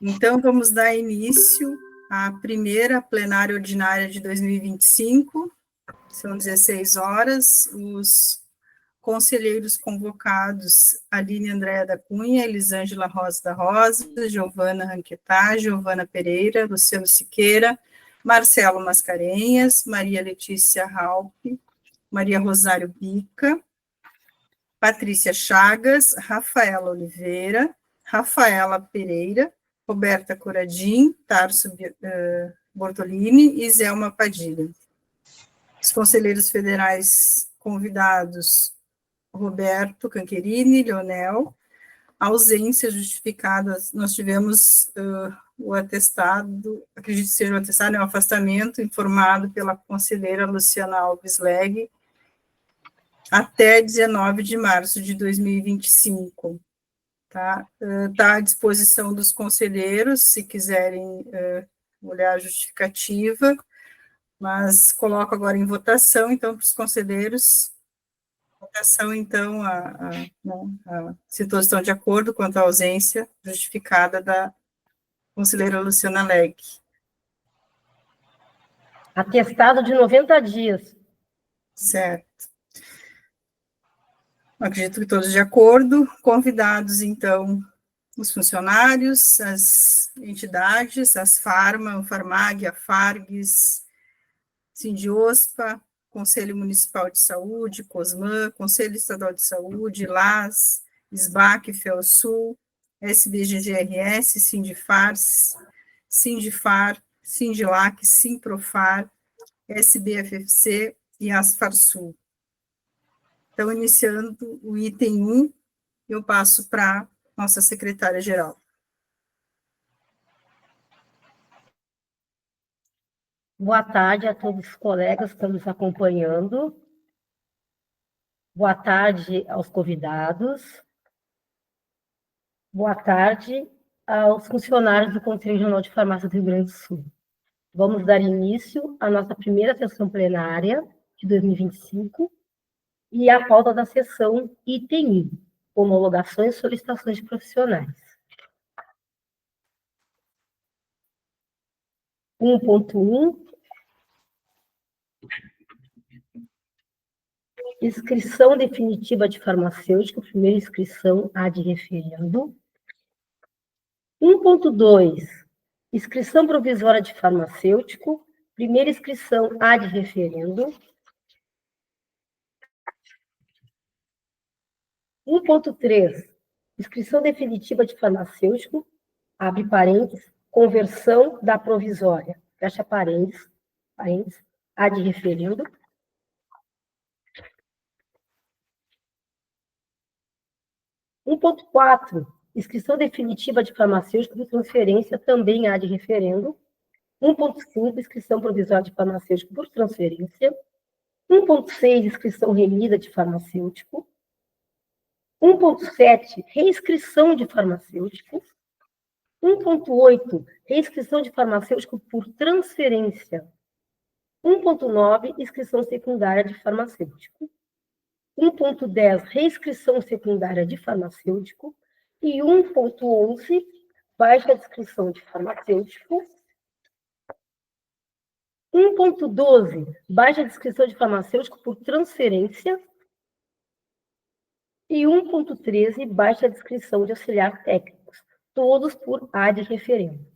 Então, vamos dar início à primeira plenária ordinária de 2025, são 16 horas, os conselheiros convocados, Aline Andréa da Cunha, Elisângela Rosa da Rosa, Giovana Ranquetá, Giovana Pereira, Luciano Siqueira, Marcelo Mascarenhas, Maria Letícia Raupe, Maria Rosário Bica, Patrícia Chagas, Rafaela Oliveira, Rafaela Pereira, Roberta Coradim, Tarso Bortolini e Zelma Padilha. Os conselheiros federais convidados, Roberto Canquerini, Leonel, ausência justificada, nós tivemos o atestado, acredito que seja o atestado, o afastamento informado pela conselheira Luciana Alves Legge, até 19 de março de 2025. Tá à disposição dos conselheiros, se quiserem olhar a justificativa, mas coloco agora em votação, então, para os conselheiros, votação, então, se todos estão de acordo quanto à ausência justificada da conselheira Luciana Legge. Atestado de 90 dias. Certo. Acredito que todos de acordo. Convidados, então, os funcionários, as entidades, as Farmag, a Fargs, Sindiospa, Conselho Municipal de Saúde, COSMAN, Conselho Estadual de Saúde, LAS, SBAC, FELSUL, SBGGRS, Sindifars, Sindifar, Sindilac, Simprofar, SBFFC e Asfarsul. Então, iniciando o item 1, eu passo para nossa secretária-geral. Boa tarde a todos os colegas que estão nos acompanhando. Boa tarde aos convidados. Boa tarde aos funcionários do Conselho Regional de Farmácia do Rio Grande do Sul. Vamos dar início à nossa primeira sessão plenária de 2025 e a pauta da sessão item 1, homologações e solicitações de profissionais. 1.1, inscrição definitiva de farmacêutico, primeira inscrição ad referendo. 1.2, inscrição provisória de farmacêutico, primeira inscrição ad referendo. 1.3, inscrição definitiva de farmacêutico, abre parênteses, conversão da provisória, fecha parênteses, ad referendo. 1.4, inscrição definitiva de farmacêutico por transferência, também ad referendo. 1.5, inscrição provisória de farmacêutico por transferência. 1.6, inscrição remida de farmacêutico. 1.7, reinscrição de farmacêutico. 1.8, reinscrição de farmacêutico por transferência. 1.9, inscrição secundária de farmacêutico. 1.10, reinscrição secundária de farmacêutico. E 1.11, baixa de inscrição de farmacêutico. 1.12, baixa de inscrição de farmacêutico por transferência. E 1.13, baixa de inscrição de auxiliar técnicos, todos por ad referendo.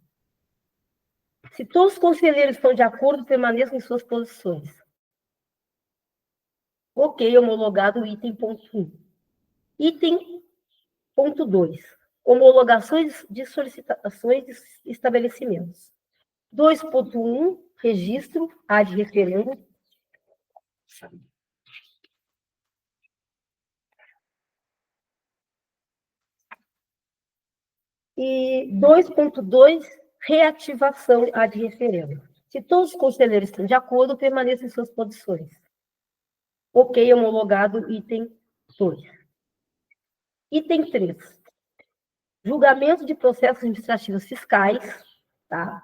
Se todos os conselheiros estão de acordo, permaneçam em suas posições. Ok, homologado o item ponto 1. Item ponto 2. Homologações de solicitações de estabelecimentos. 2.1, registro ad referendo. E 2.2, reativação ad referendo. Se todos os conselheiros estão de acordo, permaneçam em suas posições. Ok, homologado item 2. Item 3. Julgamento de processos administrativos fiscais. Tá?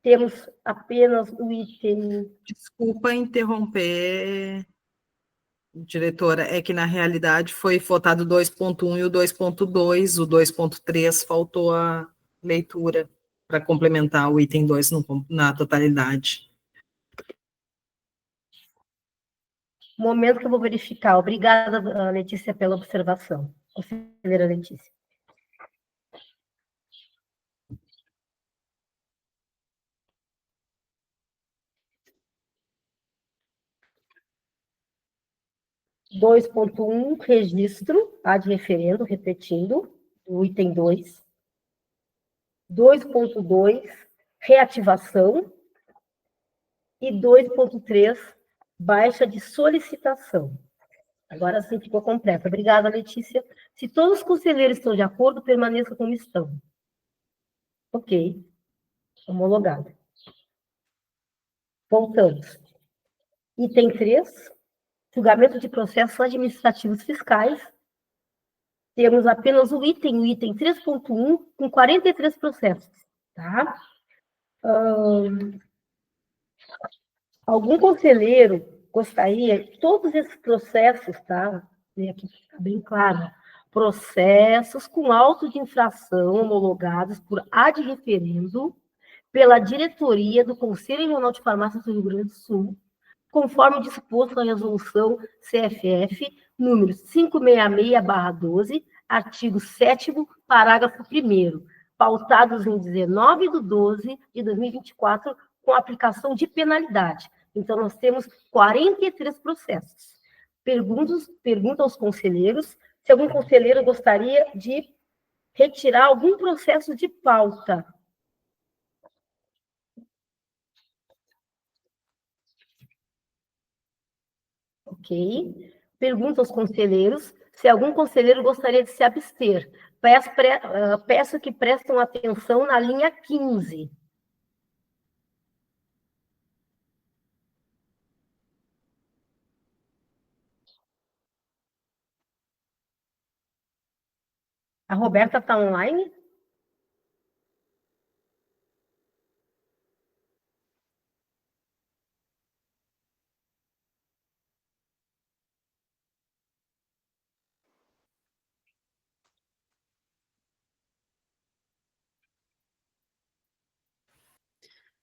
Temos apenas o item... Desculpa interromper, diretora, é que na realidade foi votado o 2.1 e o 2.2, o 2.3 faltou a leitura para complementar o item 2 na totalidade. Momento que eu vou verificar. Obrigada, Letícia, pela observação. Conselheira Letícia. Dois ponto um, registro, ad referendo, repetindo, o item 2. 2.2, reativação. E 2.3, baixa de solicitação. Agora sim ficou completo. Obrigada, Letícia. Se todos os conselheiros estão de acordo, permaneça como estão. Ok. Homologado. Voltamos. Item 3, julgamento de processos administrativos fiscais. Temos apenas o item 3.1, com 43 processos. Tá? Algum conselheiro gostaria, todos esses processos, tá? Aqui fica bem claro, processos com auto de infração homologados por ad referendo pela diretoria do Conselho Regional de Farmácia do Rio Grande do Sul, conforme disposto na resolução CFF número 566/12, artigo 7º, parágrafo 1º, pautados em 19/12/2024, com aplicação de penalidade. Então, nós temos 43 processos. Pergunto aos conselheiros se algum conselheiro gostaria de retirar algum processo de pauta. Ok. Pergunto aos conselheiros se algum conselheiro gostaria de se abster. Peço que prestem atenção na linha 15. A Roberta está online?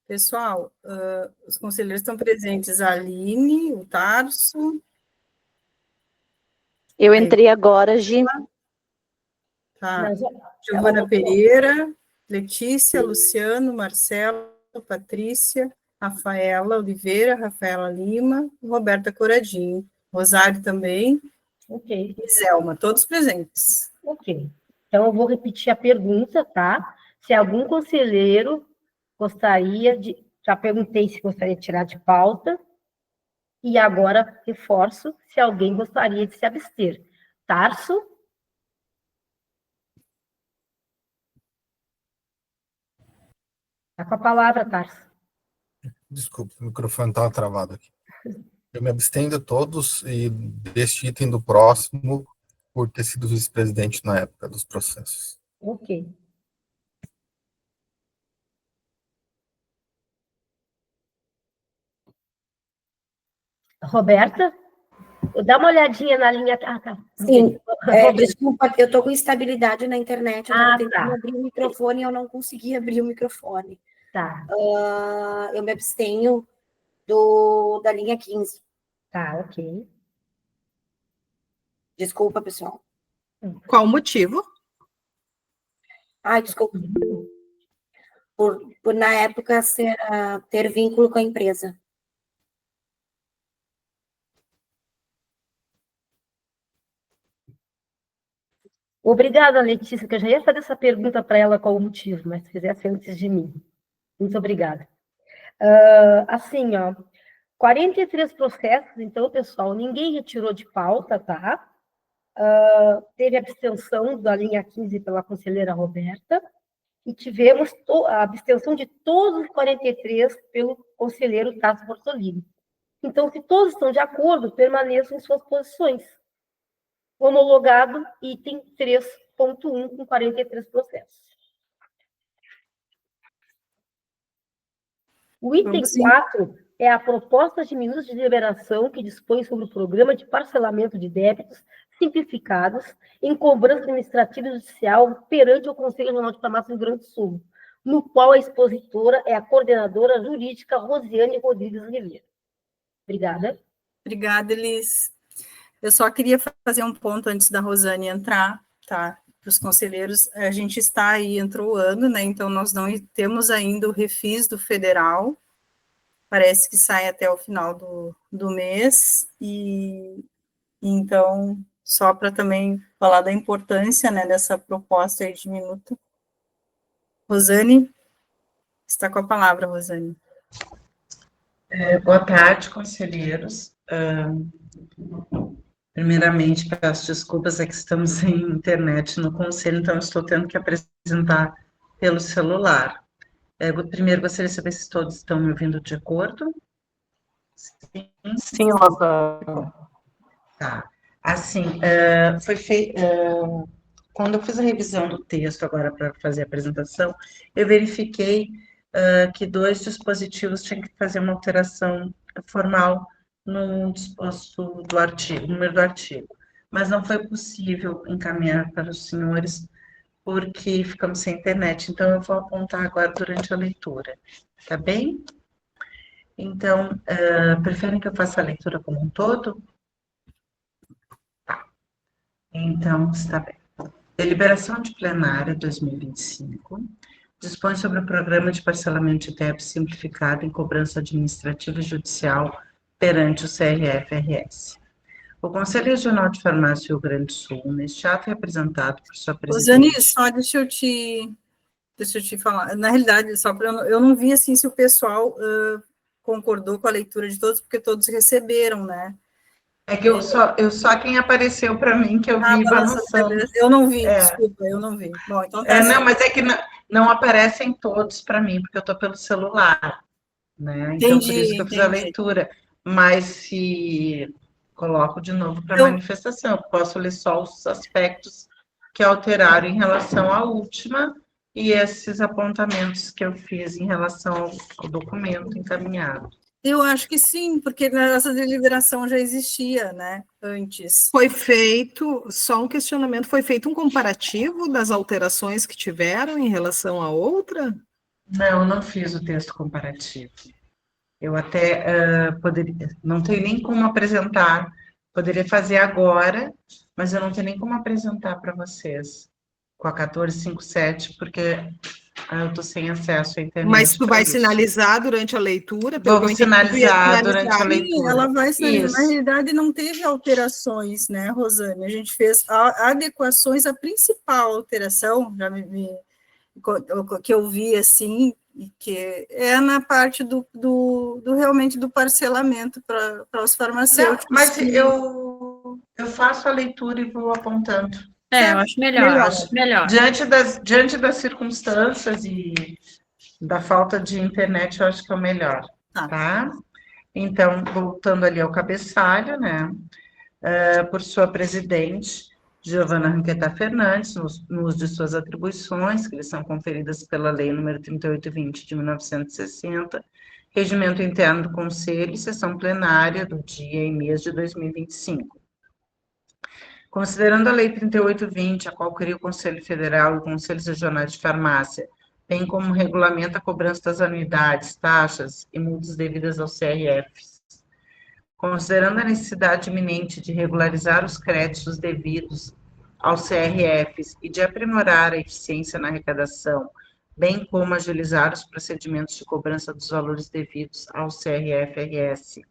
Pessoal, os conselheiros estão presentes, a Aline, o Tarso. Eu entrei agora, Gi. Tá. Giovana Pereira, Letícia, Luciano, Marcelo, Patrícia, Rafaela Oliveira, Rafaela Lima, Roberta Coradinho, Rosário também, Ok. E Zelma, todos presentes. Ok. Então, eu vou repetir a pergunta, tá? Se algum conselheiro gostaria de... Já perguntei se gostaria de tirar de pauta, e agora reforço se alguém gostaria de se abster. Tarso? Está com a palavra, Tarso. Desculpa, o microfone estava travado aqui. Eu me abstenho de todos e deste item do próximo, por ter sido vice-presidente na época dos processos. Ok. Roberta? Dá uma olhadinha na linha... Ah, tá. Sim, desculpa, eu estou com instabilidade na internet, eu estava tentando abrir o microfone e eu não consegui abrir o microfone. Tá. Eu me abstenho da linha 15. Tá, ok. Desculpa, pessoal. Qual o motivo? Ai, desculpa. Por na época, ter vínculo com a empresa. Obrigada, Letícia, que eu já ia fazer essa pergunta para ela qual o motivo, mas se fizesse antes de mim. Muito obrigada. Assim, 43 processos, então, pessoal, ninguém retirou de pauta, tá? Teve abstenção da linha 15 pela conselheira Roberta, e tivemos a abstenção de todos os 43 pelo conselheiro Tasso Bortolini. Então, se todos estão de acordo, permaneçam em suas posições. Homologado, item 3.1, com 43 processos. O item 4 é a proposta de minutos de deliberação que dispõe sobre o programa de parcelamento de débitos simplificados em cobrança administrativa e judicial perante o Conselho Regional de Farmácia do Rio Grande do Sul, no qual a expositora é a coordenadora jurídica Rosiane Rodrigues Ribeiro. Obrigada. Obrigada, Elis. Eu só queria fazer um ponto antes da Rosane entrar, tá? Para os conselheiros, a gente está aí, entrou o ano, né? Então, nós não temos ainda o refis do federal, parece que sai até o final do mês, e então, só para também falar da importância, né, dessa proposta aí de minuto. Rosane, está com a palavra, Rosane. Boa tarde, conselheiros. Primeiramente, peço desculpas, é que estamos sem internet no conselho, então estou tendo que apresentar pelo celular. Primeiro, gostaria de saber se todos estão me ouvindo de acordo. Sim, Rosane. Tá. Assim, foi feito... quando eu fiz a revisão do texto agora para fazer a apresentação, eu verifiquei que 2 dispositivos tinham que fazer uma alteração formal no disposto do artigo, número do artigo. Mas não foi possível encaminhar para os senhores, porque ficamos sem internet. Então, eu vou apontar agora durante a leitura. Tá bem? Então, preferem que eu faça a leitura como um todo? Tá. Então, está bem. Deliberação de plenária 2025 dispõe sobre o programa de parcelamento de débitos simplificado em cobrança administrativa e judicial perante o CRF-RS. O Conselho Regional de Farmácia do Rio Grande do Sul, neste ato, é apresentado por sua presidente. Rosane, só deixa eu te falar. Na realidade, só para eu não vi assim se o pessoal concordou com a leitura de todos, porque todos receberam, né? É que eu só quem apareceu para mim que eu vi balançando. Eu não vi, desculpa, eu não vi. Bom, então tá não, mas é que não aparecem todos para mim, porque eu estou pelo celular, né? Então, por isso que eu fiz a leitura. Mas se coloco de novo para manifestação, eu posso ler só os aspectos que alteraram em relação à última e esses apontamentos que eu fiz em relação ao documento encaminhado. Eu acho que sim, porque essa deliberação já existia, né, antes. Foi feito, só um questionamento, foi feito um comparativo das alterações que tiveram em relação à outra? Não fiz o texto comparativo. Eu até poderia, não tenho nem como apresentar, poderia fazer agora, mas eu não tenho nem como apresentar para vocês com a 1457, porque eu estou sem acesso à internet. Mas tu vai sinalizar durante a leitura? Vou sinalizar durante a leitura. Sim, ela vai sinalizar. Na realidade, não teve alterações, né, Rosane? A gente fez adequações, a principal alteração, que eu vi, assim, que é na parte realmente do parcelamento para os farmacêuticos. Não, mas eu faço a leitura e vou apontando. Eu acho melhor. Diante das circunstâncias e da falta de internet, eu acho que é o melhor, tá? Então, voltando ali ao cabeçalho, né? Por sua presidente, Giovana Ranqueta Fernandes, nos de suas atribuições, que lhe são conferidas pela Lei nº 3820 de 1960, Regimento Interno do Conselho e sessão plenária do dia e mês de 2025. Considerando a Lei 3820, a qual cria o Conselho Federal e o Conselho Regional de Farmácia, bem como regulamenta a cobrança das anuidades, taxas e multas devidas ao CRF. Considerando a necessidade iminente de regularizar os créditos devidos aos CRFs e de aprimorar a eficiência na arrecadação, bem como agilizar os procedimentos de cobrança dos valores devidos ao CRF-RS.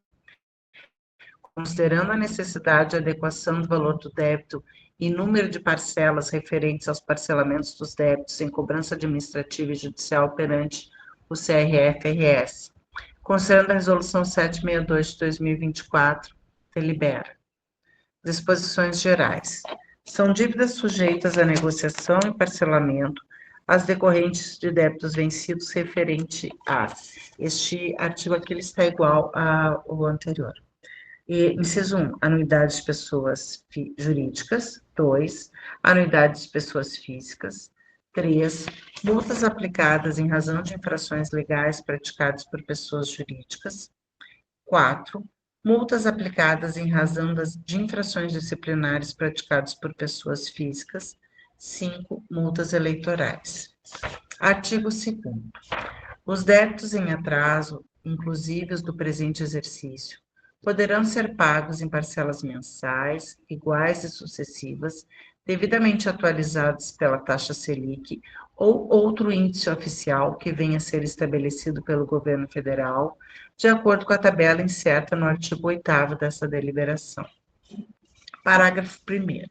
Considerando a necessidade de adequação do valor do débito e número de parcelas referentes aos parcelamentos dos débitos em cobrança administrativa e judicial perante o CRF-RS. Considerando a Resolução 762 de 2024, delibera. Disposições gerais. São dívidas sujeitas à negociação e parcelamento as decorrentes de débitos vencidos referente a... Este artigo aqui ele está igual ao anterior. Inciso 1, anuidades de pessoas jurídicas. 2, anuidades de pessoas físicas. 3, multas aplicadas em razão de infrações legais praticadas por pessoas jurídicas. 4. Multas aplicadas em razão de infrações disciplinares praticadas por pessoas físicas. 5. Multas eleitorais. Artigo 2º. Os débitos em atraso, inclusive os do presente exercício, poderão ser pagos em parcelas mensais, iguais e sucessivas, devidamente atualizadas pela taxa Selic ou outro índice oficial que venha a ser estabelecido pelo governo federal, de acordo com a tabela incerta no artigo 8º dessa deliberação. Parágrafo 1º.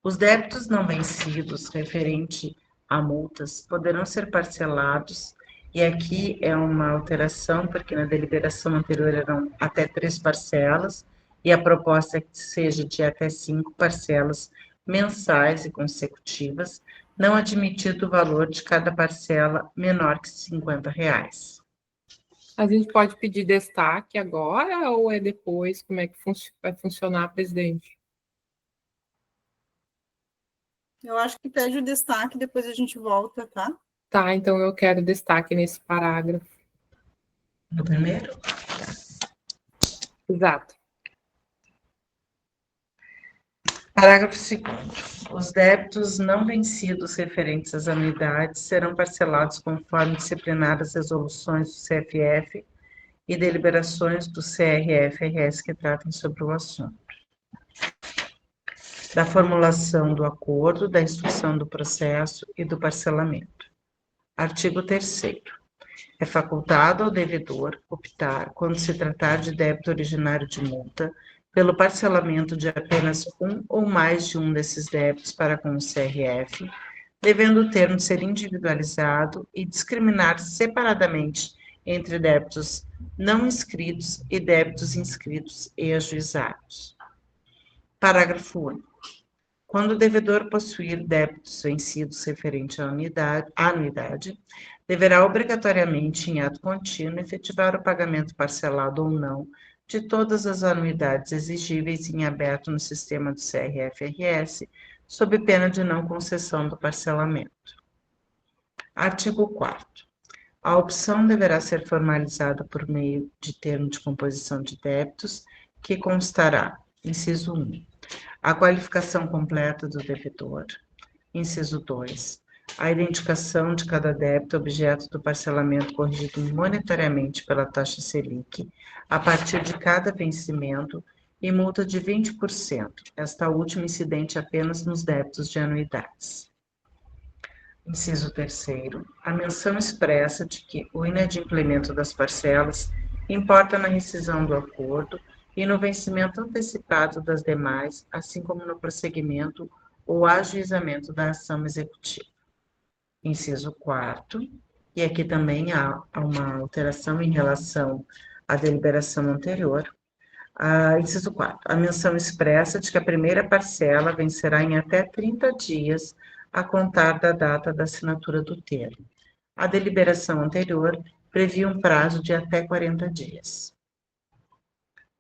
Os débitos não vencidos referente a multas poderão ser parcelados, e aqui é uma alteração, porque na deliberação anterior eram até 3 parcelas, e a proposta é que seja de até 5 parcelas mensais e consecutivas, não admitido o valor de cada parcela menor que R$50. A gente pode pedir destaque agora ou é depois? Como é que vai funcionar, presidente? Eu acho que pede o destaque, depois a gente volta, tá? Tá, então eu quero destaque nesse parágrafo. No primeiro? Exato. Parágrafo 2º. Os débitos não vencidos referentes às anuidades serão parcelados conforme disciplinar as resoluções do CFF e deliberações do CRF-RS que tratem sobre o assunto. Da formulação do acordo, da instrução do processo e do parcelamento. Artigo 3º. É facultado ao devedor optar, quando se tratar de débito originário de multa, pelo parcelamento de apenas um ou mais de um desses débitos para com o CRF, devendo o termo ser individualizado e discriminar separadamente entre débitos não inscritos e débitos inscritos e ajuizados. Parágrafo único. Quando o devedor possuir débitos vencidos referente à anuidade, deverá obrigatoriamente, em ato contínuo, efetivar o pagamento parcelado ou não de todas as anuidades exigíveis em aberto no sistema do CRF-RS, sob pena de não concessão do parcelamento. Artigo 4º. A opção deverá ser formalizada por meio de termo de composição de débitos, que constará, inciso 1, a qualificação completa do devedor. Inciso 2. A identificação de cada débito objeto do parcelamento corrigido monetariamente pela taxa Selic, a partir de cada vencimento, e multa de 20%, esta última incidente apenas nos débitos de anuidades. Inciso 3º. A menção expressa de que o inadimplemento das parcelas importa na rescisão do acordo e no vencimento antecipado das demais, assim como no prosseguimento ou ajuizamento da ação executiva. Inciso 4º, e aqui também há uma alteração em relação à deliberação anterior. Inciso 4º, a menção expressa de que a primeira parcela vencerá em até 30 dias a contar da data da assinatura do termo. A deliberação anterior previa um prazo de até 40 dias.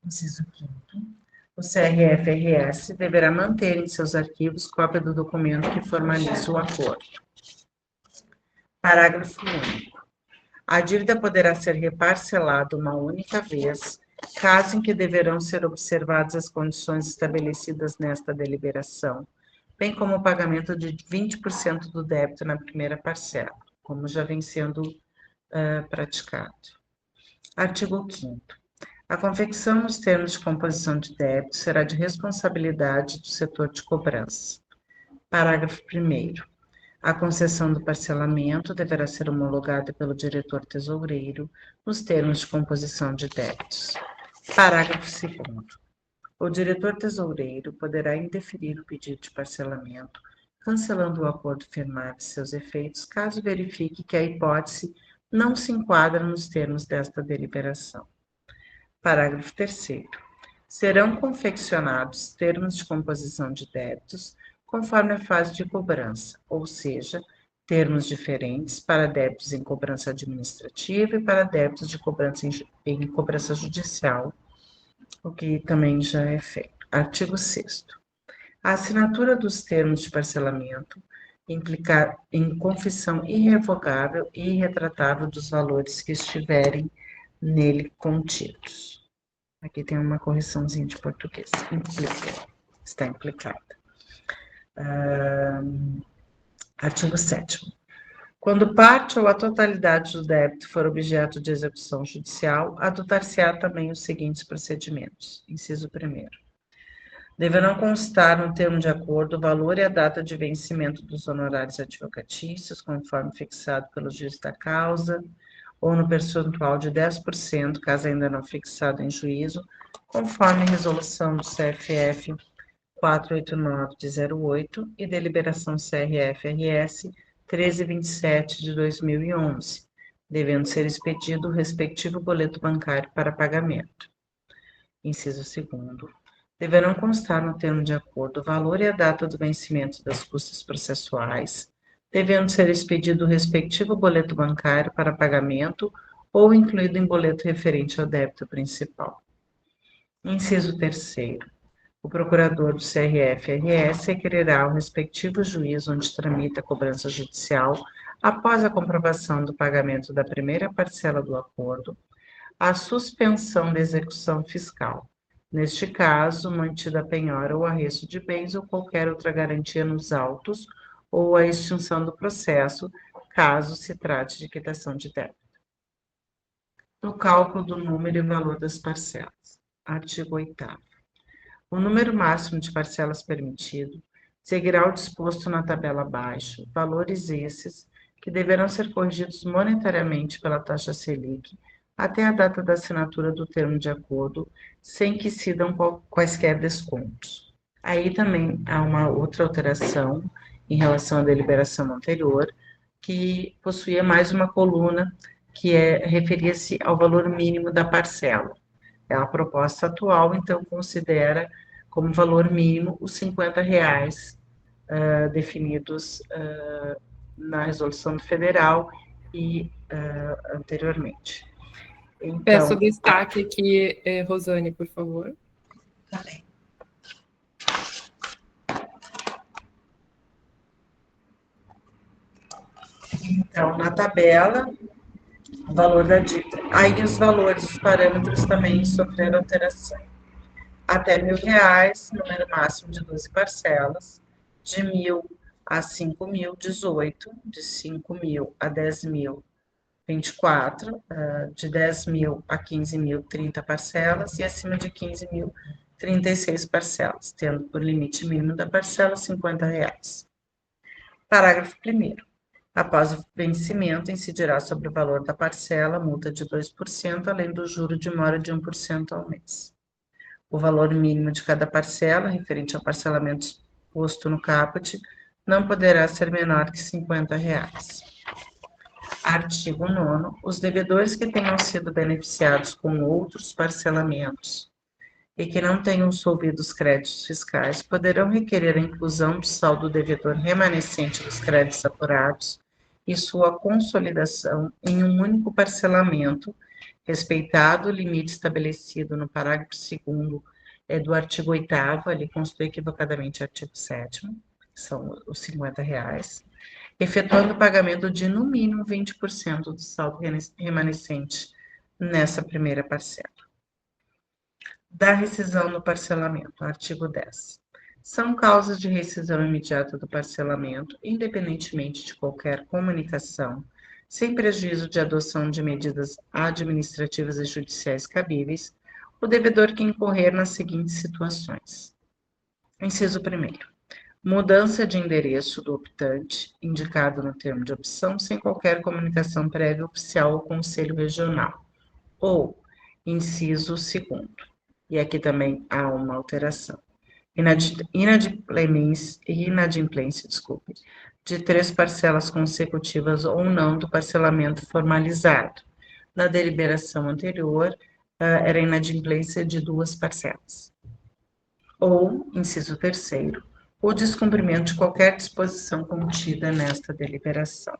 Inciso 5º. O CRF-RS deverá manter em seus arquivos cópia do documento que formaliza o acordo. Parágrafo único. A dívida poderá ser reparcelada uma única vez, caso em que deverão ser observadas as condições estabelecidas nesta deliberação, bem como o pagamento de 20% do débito na primeira parcela, como já vem sendo praticado. Artigo 5º. A confecção nos termos de composição de débito será de responsabilidade do setor de cobrança. Parágrafo 1º. A concessão do parcelamento deverá ser homologada pelo diretor tesoureiro nos termos de composição de débitos. Parágrafo 2º. O diretor tesoureiro poderá indeferir o pedido de parcelamento, cancelando o acordo firmado e seus efeitos, caso verifique que a hipótese não se enquadra nos termos desta deliberação. Parágrafo 3º. Serão confeccionados termos de composição de débitos conforme a fase de cobrança, ou seja, termos diferentes para débitos em cobrança administrativa e para débitos de cobrança em cobrança judicial, o que também já é feito. Artigo 6º. A assinatura dos termos de parcelamento implicar em confissão irrevogável e irretratável dos valores que estiverem nele contidos. Aqui tem uma correçãozinha de português. Está implicada. Artigo 7º. Quando parte ou a totalidade do débito for objeto de execução judicial, adotar-se-á também os seguintes procedimentos. Inciso 1º. Deverão constar no termo de acordo o valor e a data de vencimento dos honorários advocatícios, conforme fixado pelo juiz da causa, ou no percentual de 10%, caso ainda não fixado em juízo, conforme resolução do CFF 489 de 08 e deliberação CRF-RS 1327 de 2011, devendo ser expedido o respectivo boleto bancário para pagamento. Inciso 2º. Deverão constar no termo de acordo o valor e a data do vencimento das custas processuais, devendo ser expedido o respectivo boleto bancário para pagamento ou incluído em boleto referente ao débito principal. Inciso 3º. O procurador do CRF-RS requererá ao respectivo juiz onde tramita a cobrança judicial, após a comprovação do pagamento da primeira parcela do acordo, a suspensão da execução fiscal. Neste caso, mantida a penhora ou arresto de bens ou qualquer outra garantia nos autos, ou a extinção do processo, caso se trate de quitação de débito. No cálculo do número e valor das parcelas. Artigo 8º. O número máximo de parcelas permitido seguirá o disposto na tabela abaixo, valores esses que deverão ser corrigidos monetariamente pela taxa Selic até a data da assinatura do termo de acordo, sem que incidam quaisquer descontos. Aí também há uma outra alteração em relação à deliberação anterior, que possuía mais uma coluna que referia-se ao valor mínimo da parcela. A proposta atual, então, considera como valor mínimo os R$50 definidos na resolução federal e anteriormente. Então, peço destaque aqui, Rosane, por favor. Tá bem. Então, na tabela, o valor da dívida. Aí os valores, os parâmetros também sofreram alteração. Até R$1.000, número máximo de 12 parcelas, de 1.000 a 5.000, 18, de 5.000 a 10.000, 24, de 10.000 a 15.000, 30 parcelas, e acima de 15.000, 36 parcelas, tendo por limite mínimo da parcela R$50. Parágrafo 1º. Após o vencimento, incidirá sobre o valor da parcela multa de 2%, além do juro de mora de 1% ao mês. O valor mínimo de cada parcela, referente ao parcelamento exposto no caput, não poderá ser menor que R$50. Artigo 9º. Os devedores que tenham sido beneficiados com outros parcelamentos e que não tenham solvido os créditos fiscais poderão requerer a inclusão do saldo devedor remanescente dos créditos apurados e sua consolidação em um único parcelamento, respeitado o limite estabelecido no parágrafo 2º do artigo 8º, ali consultou equivocadamente o artigo 7º, que são os R$50, efetuando o pagamento de, no mínimo, 20% do saldo remanescente nessa primeira parcela. Da rescisão do parcelamento, artigo 10. São causas de rescisão imediata do parcelamento, independentemente de qualquer comunicação, sem prejuízo de adoção de medidas administrativas e judiciais cabíveis, o devedor que incorrer nas seguintes situações. Inciso 1º. Mudança de endereço do optante, indicado no termo de opção, sem qualquer comunicação prévia oficial ao Conselho Regional. Ou, inciso 2º. E aqui também há uma alteração. Inadimplência, de 3 parcelas consecutivas ou não do parcelamento formalizado. Na deliberação anterior, era inadimplência de 2 parcelas. Ou, inciso 3º, o descumprimento de qualquer disposição contida nesta deliberação.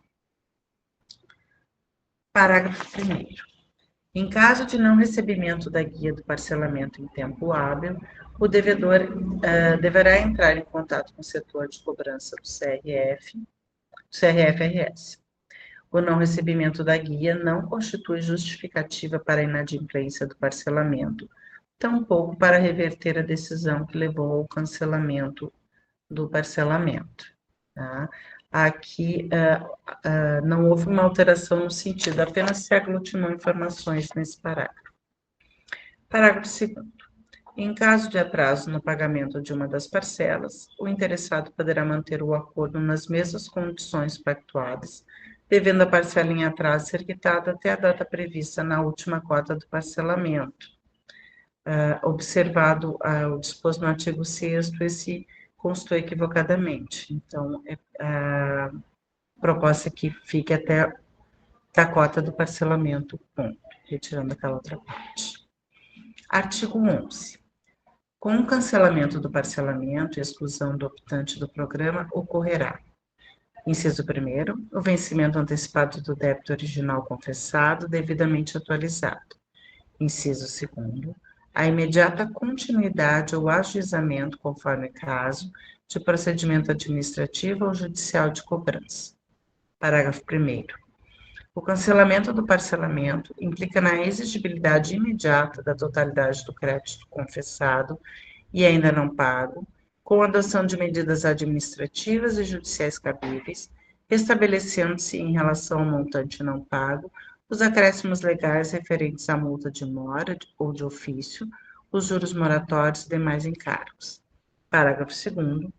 Parágrafo 1º. Em caso de não recebimento da guia do parcelamento em tempo hábil, o devedor deverá entrar em contato com o setor de cobrança do CRF-RS. O não recebimento da guia não constitui justificativa para a inadimplência do parcelamento, tampouco para reverter a decisão que levou ao cancelamento do parcelamento. Tá? Aqui não houve uma alteração no sentido, apenas se aglutinou informações nesse parágrafo. Parágrafo 2º. Em caso de atraso no pagamento de uma das parcelas, o interessado poderá manter o acordo nas mesmas condições pactuadas, devendo a parcela em atraso ser quitada até a data prevista na última cota do parcelamento. Observado o disposto no artigo 6º, esse constou equivocadamente. Então, a proposta é que fique até a cota do parcelamento, ponto, retirando aquela outra parte. Artigo 11. Com o cancelamento do parcelamento e exclusão do optante do programa, ocorrerá: inciso 1º, o vencimento antecipado do débito original confessado, devidamente atualizado. Inciso 2º, a imediata continuidade ou ajuizamento, conforme caso, de procedimento administrativo ou judicial de cobrança. Parágrafo 1º. O cancelamento do parcelamento implica na exigibilidade imediata da totalidade do crédito confessado e ainda não pago, com a adoção de medidas administrativas e judiciais cabíveis, estabelecendo-se em relação ao montante não pago os acréscimos legais referentes à multa de mora ou de ofício, os juros moratórios e demais encargos. Parágrafo 2º.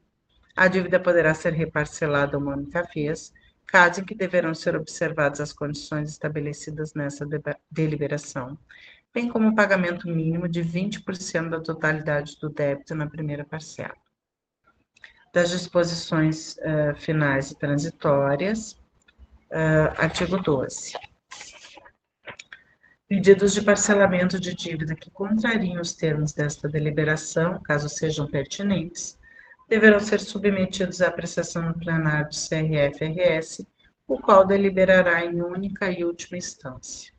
A dívida poderá ser reparcelada uma única vez, caso em que deverão ser observadas as condições estabelecidas nessa deliberação, bem como o pagamento mínimo de 20% da totalidade do débito na primeira parcela. Das disposições finais e transitórias, artigo 12. Pedidos de parcelamento de dívida que contrariem os termos desta deliberação, caso sejam pertinentes, deverão ser submetidos à apreciação no plenário do CRF-RS, o qual deliberará em única e última instância.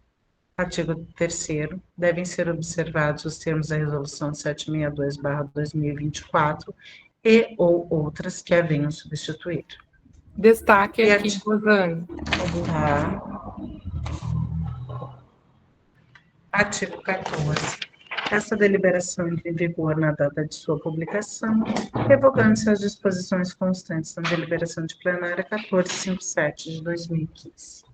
Artigo 3º. Devem ser observados os termos da Resolução 762/2024 e ou outras que a venham substituir. Destaque aqui, Rosane. Tá. Artigo 14. Essa deliberação entra em vigor na data de sua publicação, revogando-se as disposições constantes na deliberação de plenária 1457 de 2015.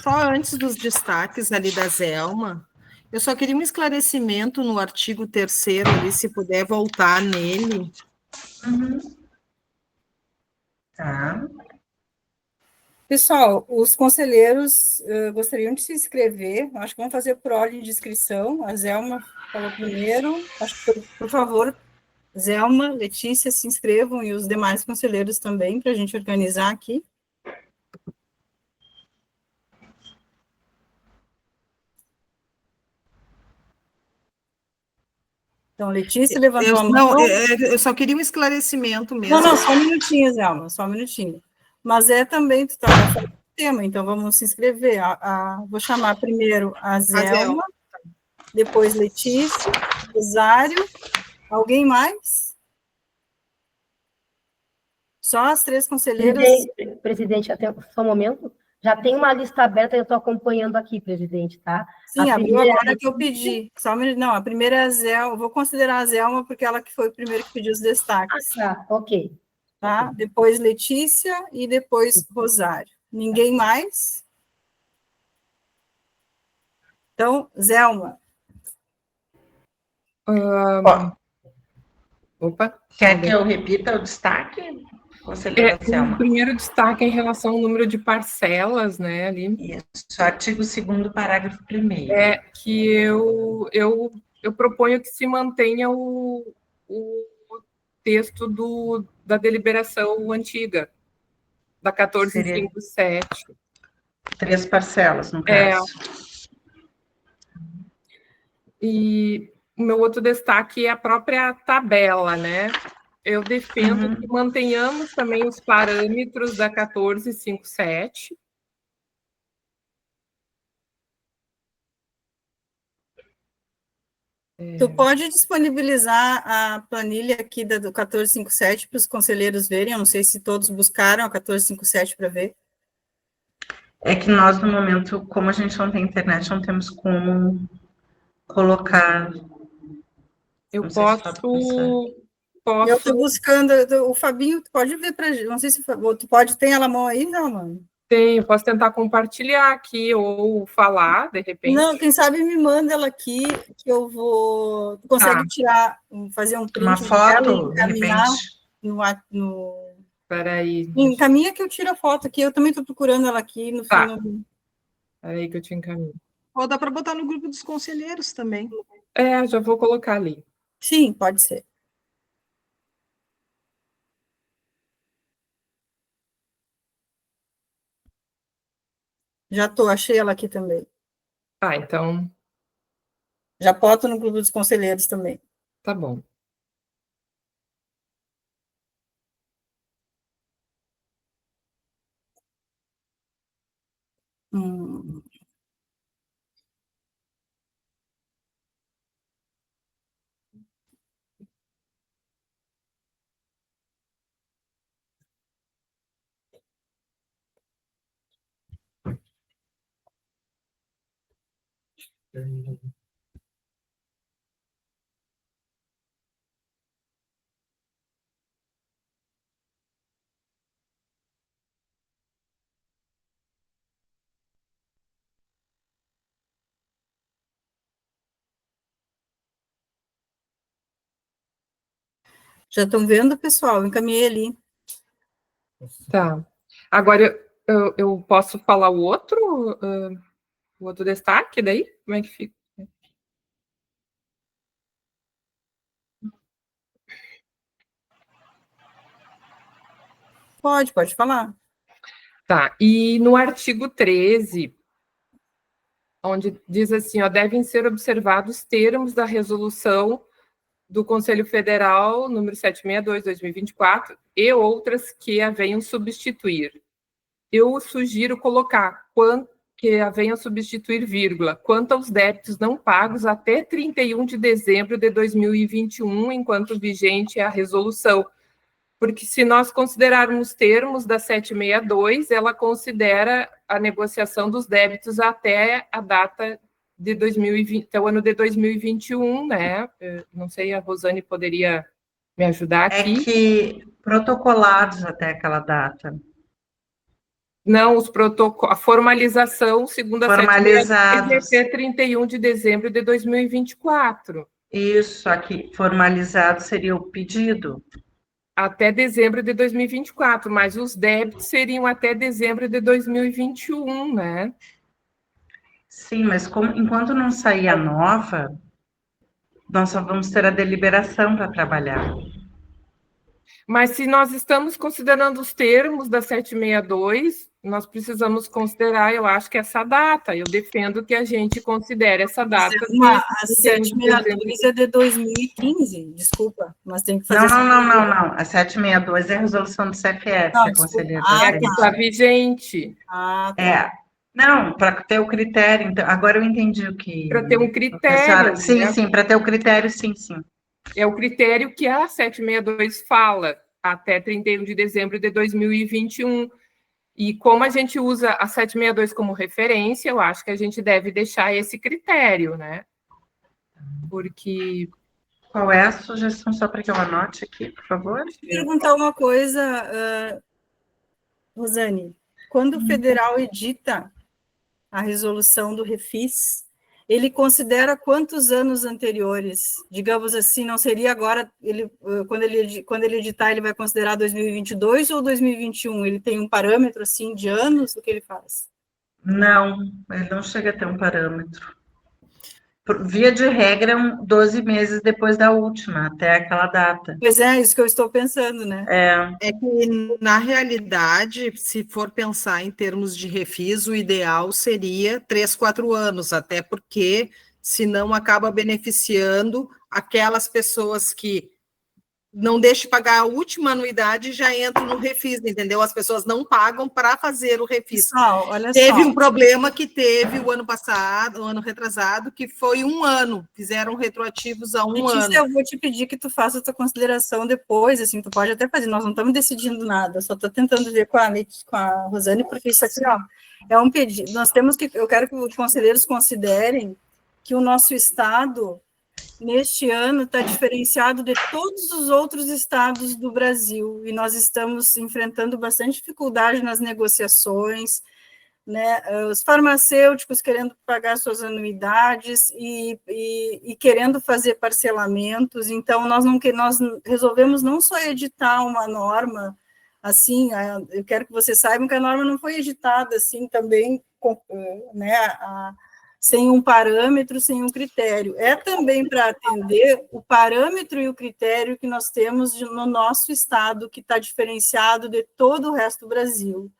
Só antes dos destaques ali da Zelma, eu só queria um esclarecimento no artigo 3º ali, se puder voltar nele. Tá. Pessoal, os conselheiros gostariam de se inscrever, acho que vamos fazer por ordem de inscrição. A Zelma falou primeiro, acho que, por favor, Zelma, Letícia, se inscrevam e os demais conselheiros também, para a gente organizar aqui. Então, Letícia levantou a mão. Não, eu só queria um esclarecimento mesmo. Não, só um minutinho, Zelma, só um minutinho. Mas também, tu estava falando do tema, então vamos se inscrever. Vou chamar primeiro a Zelma, depois Letícia, Rosário, alguém mais? Só as 3 conselheiras? Presidente, até só um momento. Já tem uma lista aberta, eu estou acompanhando aqui, presidente, tá? Sim, abriu agora que eu pedi. Só um minuto. Não, a primeira é a Zelma, vou considerar a Zelma, porque ela que foi o primeiro que pediu os destaques. Tá, ok. Tá? Depois Letícia e depois Rosário. Ninguém mais? Então, Zelma. Opa. Quer que eu repita o destaque? O primeiro destaque é em relação ao número de parcelas, né, ali. Isso, artigo 2º, parágrafo 1º. É que eu proponho que se mantenha o texto da deliberação antiga, da 1457. 3 parcelas, no caso. E o meu outro destaque é a própria tabela, né? Eu defendo que mantenhamos também os parâmetros da 1457. Tu pode disponibilizar a planilha aqui do 1457 para os conselheiros verem? Eu não sei se todos buscaram a 1457 para ver. É que nós, no momento, como a gente não tem internet, não temos como colocar. Eu Não sei se o Fábio consegue. Eu estou buscando, o Fabinho, tu pode ver para gente, não sei se tu pode, tem ela a mão aí, não, mano? Tenho, posso tentar compartilhar aqui ou falar, de repente. Não, quem sabe me manda ela aqui, que eu vou... Tu consegue tirar, fazer um print Uma foto, de repente. no... Peraí. Encaminha que eu tiro a foto aqui, eu também estou procurando ela aqui no Tá. filme. Peraí que eu te encaminho. Ou dá para botar no grupo dos conselheiros também. Já vou colocar ali. Sim, pode ser. Já achei ela aqui também. Então. Já boto no grupo dos conselheiros também. Tá bom. Já estão vendo, pessoal? Encaminhei ali. Tá. Agora, eu posso falar o outro destaque daí? Como é que fica? Pode falar. Tá, e no artigo 13, onde diz assim, devem ser observados termos da resolução do Conselho Federal número 762/2024 e outras que a venham substituir. Eu sugiro colocar que a venham substituir, vírgula, quanto aos débitos não pagos até 31 de dezembro de 2021, enquanto vigente a resolução. Porque se nós considerarmos termos da 762, ela considera a negociação dos débitos até a data de 2020, até o ano de 2021, né? Não sei, a Rosane poderia me ajudar aqui. É que protocolados até aquela data. Não, a formalização, segundo a 762, é até 31 de dezembro de 2024. Isso, aqui, formalizado seria o pedido. Até dezembro de 2024, mas os débitos seriam até dezembro de 2021, né? Sim, mas enquanto não sair a nova, nós só vamos ter a deliberação para trabalhar. Mas se nós estamos considerando os termos da 762, nós precisamos considerar, eu acho que essa data. Eu defendo que a gente considere essa data. A 762 é de 2015, desculpa, mas tem que fazer... Não. A 762 é a resolução do CFF, a conselheira. É a que está vigente. Tá. Não, para ter o critério. Então, agora eu entendi o que... Para ter um critério. Sim, para ter o critério, sim. É o critério que a 762 fala, até 31 de dezembro de 2021. E como a gente usa a 762 como referência, eu acho que a gente deve deixar esse critério, né? Porque... Qual é a sugestão, só para que eu anote aqui, por favor? Deixa eu perguntar uma coisa, Rosane. Quando o federal edita a resolução do Refis, ele considera quantos anos anteriores? Digamos assim, não seria agora, quando ele editar, ele vai considerar 2022 ou 2021? Ele tem um parâmetro, assim, de anos do que ele faz? Não, ele não chega a ter um parâmetro. Via de regra, 12 meses depois da última, até aquela data. Pois é, isso que eu estou pensando, né? É que, na realidade, se for pensar em termos de refis, o ideal seria 3, 4 anos, até porque, senão, acaba beneficiando aquelas pessoas que não deixe pagar a última anuidade e já entra no refis, entendeu? As pessoas não pagam para fazer o refis. Pessoal, olha Teve só. um problema que teve o ano passado, o ano retrasado, que foi 1 ano, fizeram retroativos a 1 ano. Eu vou te pedir que tu faça a tua consideração depois, assim, tu pode até fazer, nós não estamos decidindo nada, só estou tentando ver com a Rosane, porque isso aqui, ó, é um pedido, eu quero que os conselheiros considerem que o nosso estado, neste ano, está diferenciado de todos os outros estados do Brasil, e nós estamos enfrentando bastante dificuldade nas negociações, né, os farmacêuticos querendo pagar suas anuidades e querendo fazer parcelamentos. Então, nós resolvemos não só editar uma norma, assim, eu quero que vocês saibam que a norma não foi editada assim também, né, sem um parâmetro, sem um critério. É também para atender o parâmetro e o critério que nós temos no nosso estado, que está diferenciado de todo o resto do Brasil.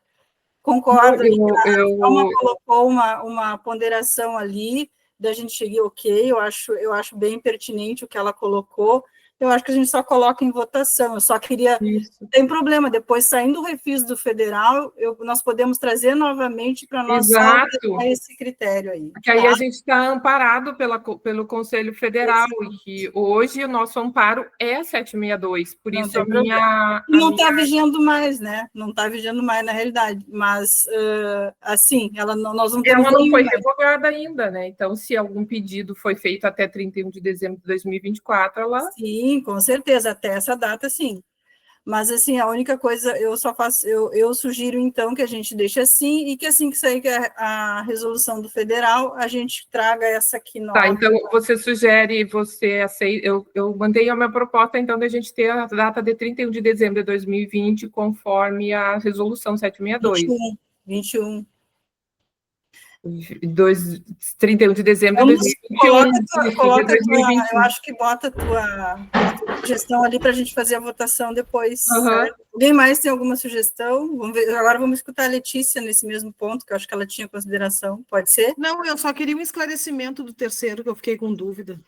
Concordo, a Alma colocou uma ponderação ali, da gente chegar ok, eu acho bem pertinente o que ela colocou, eu acho que a gente só coloca em votação, eu só queria, não tem problema, depois saindo o refis do federal, nós podemos trazer novamente para nós só esse critério aí. Porque aí a gente está amparado pelo Conselho Federal, e que hoje o nosso amparo é 762, por isso a minha... Não está vigiando mais, né? Não está vigiando mais, na realidade, mas, assim, nós não temos... Ela não foi revogada ainda, né? Então, se algum pedido foi feito até 31 de dezembro de 2024, ela... Sim, com certeza, até essa data, sim. Mas, assim, a única coisa, eu sugiro, então, que a gente deixe assim, e que assim que sair a resolução do federal, a gente traga essa aqui nova. Tá, então, você sugere, você aceita, eu mandei a minha proposta, então, da gente ter a data de 31 de dezembro de 2020, conforme a resolução 762. 21. 31 de dezembro de 2021. Eu acho que bota a tua sugestão ali para a gente fazer a votação depois. Alguém mais tem alguma sugestão? Agora vamos escutar a Letícia nesse mesmo ponto, que eu acho que ela tinha consideração. Pode ser? Não, eu só queria um esclarecimento do terceiro, que eu fiquei com dúvida.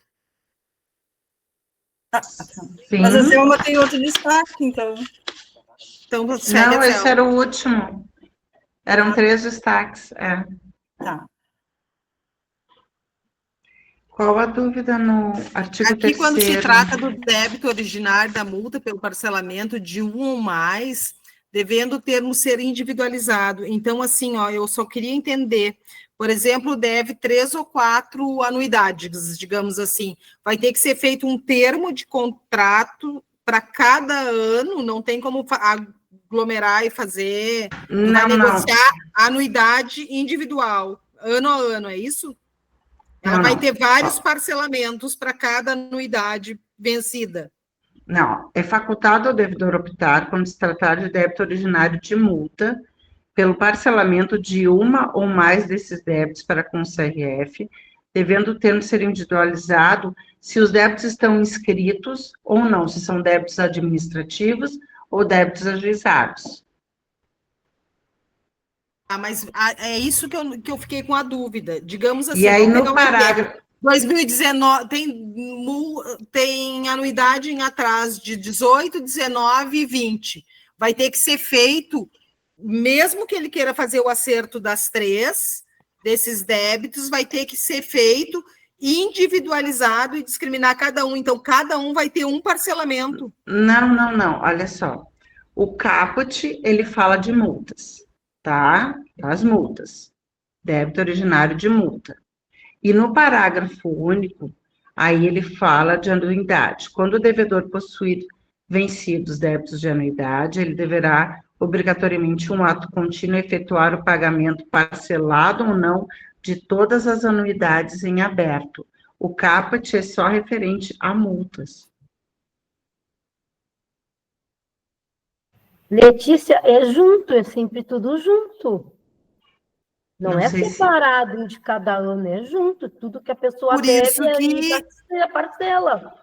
Mas a Zelma tem outro destaque, então. Não, esse era o último. Eram 3 destaques, Tá. Qual a dúvida no artigo 3º? Aqui, quando se trata do débito originário da multa pelo parcelamento de 1 ou mais, devendo o termo ser individualizado. Então, assim, ó, eu só queria entender, por exemplo, deve 3 ou 4 anuidades, digamos assim. Vai ter que ser feito um termo de contrato para cada ano, não tem como aglomerar e fazer, vai negociar anuidade individual, ano a ano, é isso? Ela vai ter vários parcelamentos para cada anuidade vencida. Não, é facultado ao devedor optar, quando se tratar de débito originário de multa, pelo parcelamento de uma ou mais desses débitos para com o CRF, devendo o termo ser individualizado se os débitos estão inscritos ou não, se são débitos administrativos ou débitos ajuizados. Mas é isso que eu fiquei com a dúvida. Digamos assim, e aí no parágrafo 2019 tem anuidade em atraso de 18, 19 e 20. Vai ter que ser feito, mesmo que ele queira fazer o acerto das 3 desses débitos, vai ter que ser feito individualizado e discriminar cada um. Então, cada um vai ter um parcelamento. Não. Olha só. O caput, ele fala de multas, tá? As multas. Débito originário de multa. E no parágrafo único, aí ele fala de anuidade. Quando o devedor possuir vencidos débitos de anuidade, ele deverá, obrigatoriamente, um ato contínuo, efetuar o pagamento parcelado ou não de todas as anuidades em aberto. O caput é só referente a multas. Letícia, é junto, é sempre tudo junto. Não é separado de cada ano, é junto. Tudo que a pessoa deve é a parcela.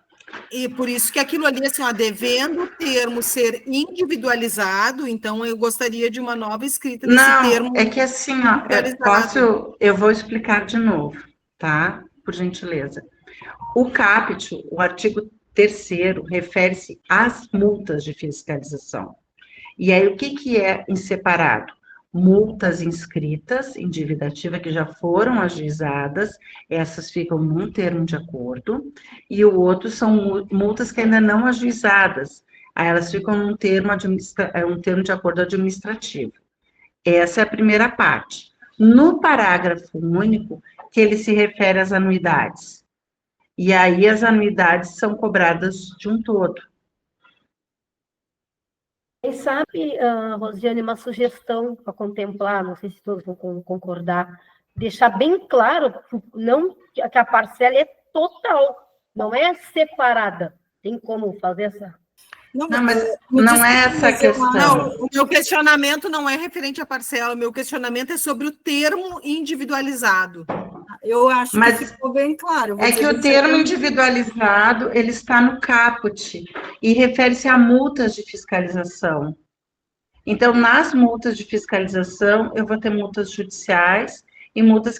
E por isso que aquilo ali, assim, ó, devendo o termo ser individualizado, então eu gostaria de uma nova escrita desse termo. Não, é que assim, ó, eu vou explicar de novo, tá? Por gentileza. O caput, o artigo terceiro refere-se às multas de fiscalização. E aí, o que é em separado? Multas inscritas em dívida ativa que já foram ajuizadas, essas ficam num termo de acordo, e o outro são multas que ainda não ajuizadas, aí elas ficam num termo, um termo de acordo administrativo. Essa é a primeira parte. No parágrafo único, que ele se refere às anuidades. E aí as anuidades são cobradas de um todo. Quem sabe, Rosiane, uma sugestão para contemplar, não sei se todos vão concordar, deixar bem claro não, que a parcela é total, não é separada. Tem como fazer essa... Não, mas não é essa a questão. Não, o meu questionamento não é referente à parcela, o meu questionamento é sobre o termo individualizado. Eu acho que ficou bem claro. É que o termo individualizado, ele está no caput e refere-se a multas de fiscalização. Então, nas multas de fiscalização, eu vou ter multas judiciais e multas